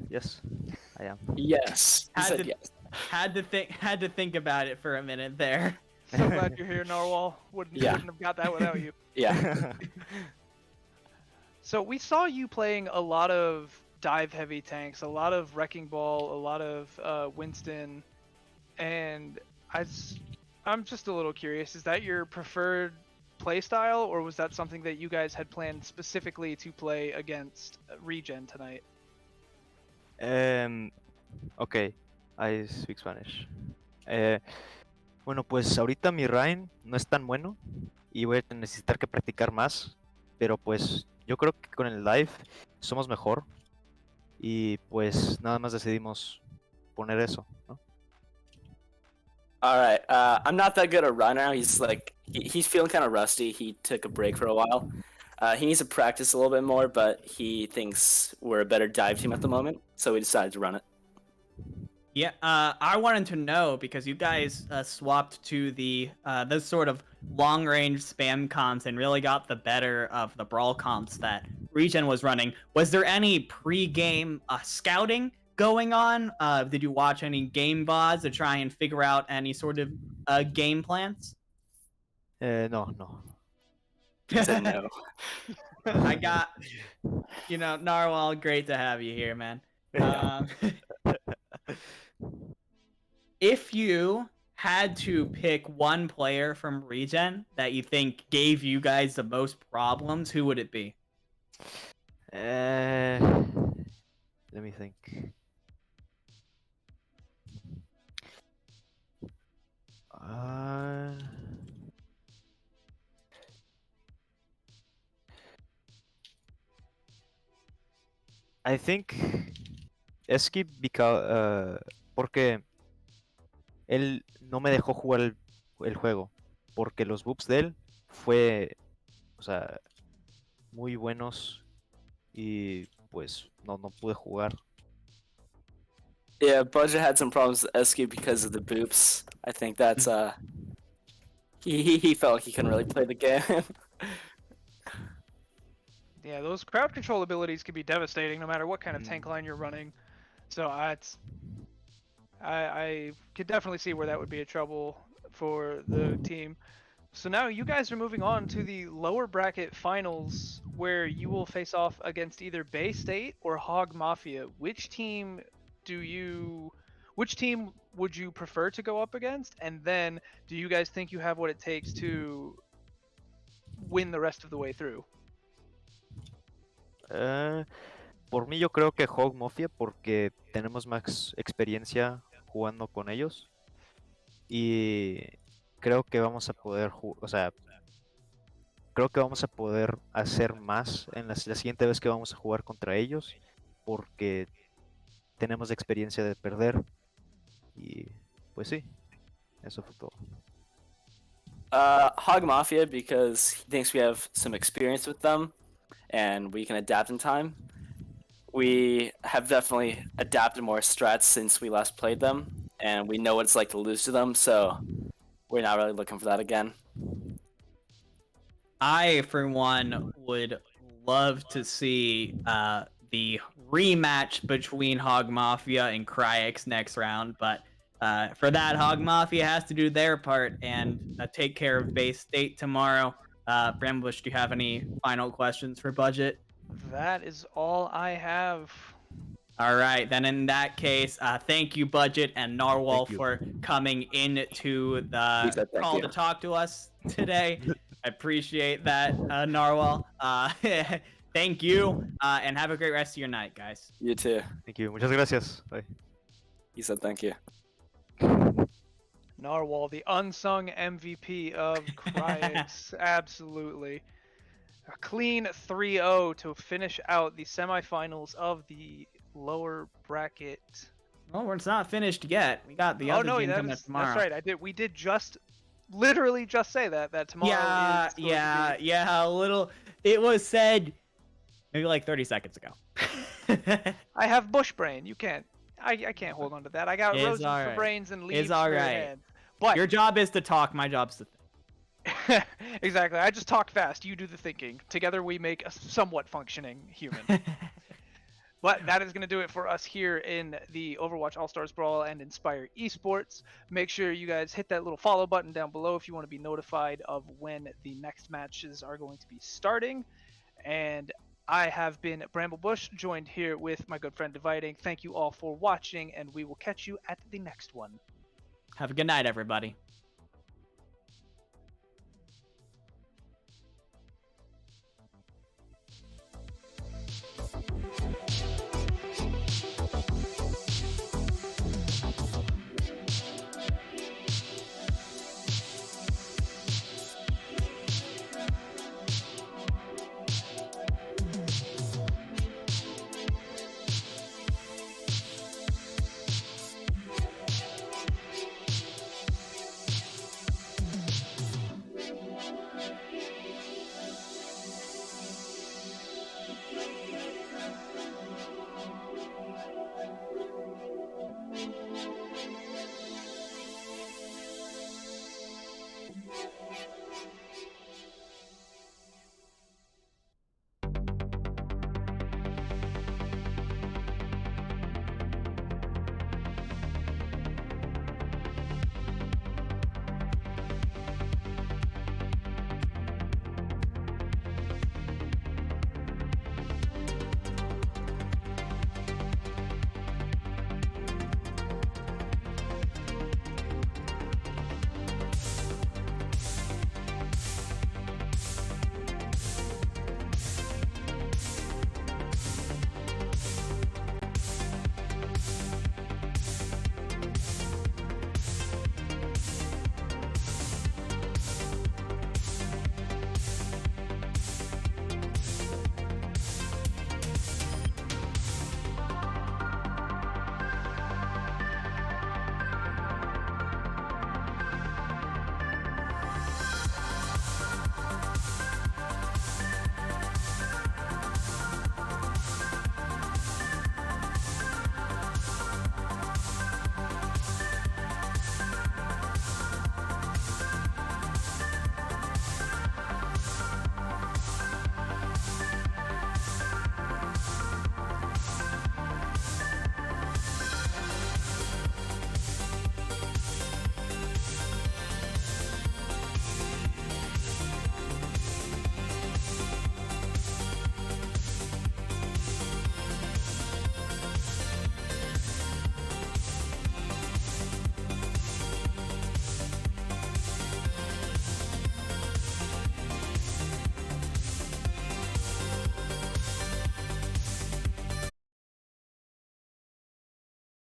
I am. Yes. He Had said to- yes. Had to think about it for a minute there. So glad you're here, Narwhal. Wouldn't Yeah. have got that without you. Yeah. So we saw you playing a lot of dive-heavy tanks, a lot of Wrecking Ball, a lot of Winston, and I'm just a little curious. Is that your preferred playstyle, or was that something that you guys had planned specifically to play against Regen tonight? Okay, I speak Spanish. Bueno, pues ahorita mi Ryan no es tan bueno y voy a necesitar que practicar más, pero pues yo creo que con el live somos mejor y pues nada más decidimos poner eso, ¿no? All right. I'm not that good at run now. He's like he's feeling kind of rusty. He took a break for a while. He needs to practice a little bit more, but he thinks we're a better dive team at the moment, so we decided to run it. Yeah, I wanted to know because you guys swapped to the those sort of long-range spam comps and really got the better of the brawl comps that Regen was running. Was there any pre-game scouting going on? Did you watch any game VODs to try and figure out any sort of game plans? No. He said no. I got, Narwhal, great to have you here, man. If you had to pick one player from Regen that you think gave you guys the most problems, who would it be? Let me think. I think Escape porque él no me dejó jugar el juego porque los boobs de él fue, o sea, muy buenos y pues no pude jugar. Yeah, Budget had some problems with Escape because of the boops. I think that's he felt like he couldn't really play the game. Yeah, those crowd control abilities can be devastating no matter what kind of tank line you're running. So I could definitely see where that would be a trouble for the team. So now you guys are moving on to the lower bracket finals where you will face off against either Bay State or Hog Mafia. Which team would you prefer to go up against? And then do you guys think you have what it takes to win the rest of the way through? Por mí yo creo que Hog Mafia porque tenemos más experiencia jugando con ellos y creo que vamos a poder, creo que vamos a poder hacer más en la siguiente vez que vamos a jugar contra ellos porque tenemos experiencia de perder y pues sí, eso fue todo. Hog Mafia because he thinks we have some experience with them and we can adapt in time. We have definitely adapted more strats since we last played them, and we know what it's like to lose to them, so we're not really looking for that again. I, for one, would love to see the rematch between Hog Mafia and Kryix next round, but for that, Hog Mafia has to do their part and take care of Bay State tomorrow. Brambush, do you have any final questions for Budget? That is all I have. All right, then in that case, thank you, Budget and Narwhal, Thank you. for coming into We the said thank call you. to talk to us today. I appreciate that, Narwhal. Thank you, and have a great rest of your night, guys. You too. Thank you. Muchas gracias. Bye. He said thank you. Narwhal, the unsung MVP of Kryix. Absolutely. A clean 3-0 to finish out the semifinals of the lower bracket. Well, it's not finished yet. We got the other game coming up tomorrow. That's right. We did literally just say that tomorrow Yeah, is going to be... a little. It was said maybe like 30 seconds ago. I have bush brain. You can't. I can't hold on to that. I got It's roses for alright. brains and leaves It's for alright. hands. But Your job is to talk. My job's to think. exactly. I just talk fast. You do the thinking. Together we make a somewhat functioning human. But that is going to do it for us here in the Overwatch All-Stars Brawl and Inspire Esports. Make sure you guys hit that little follow button down below if you want to be notified of when the next matches are going to be starting. And I have been Bramble Bush, joined here with my good friend Dividing. Thank you all for watching, and we will catch you at the next one. Have a good night, everybody.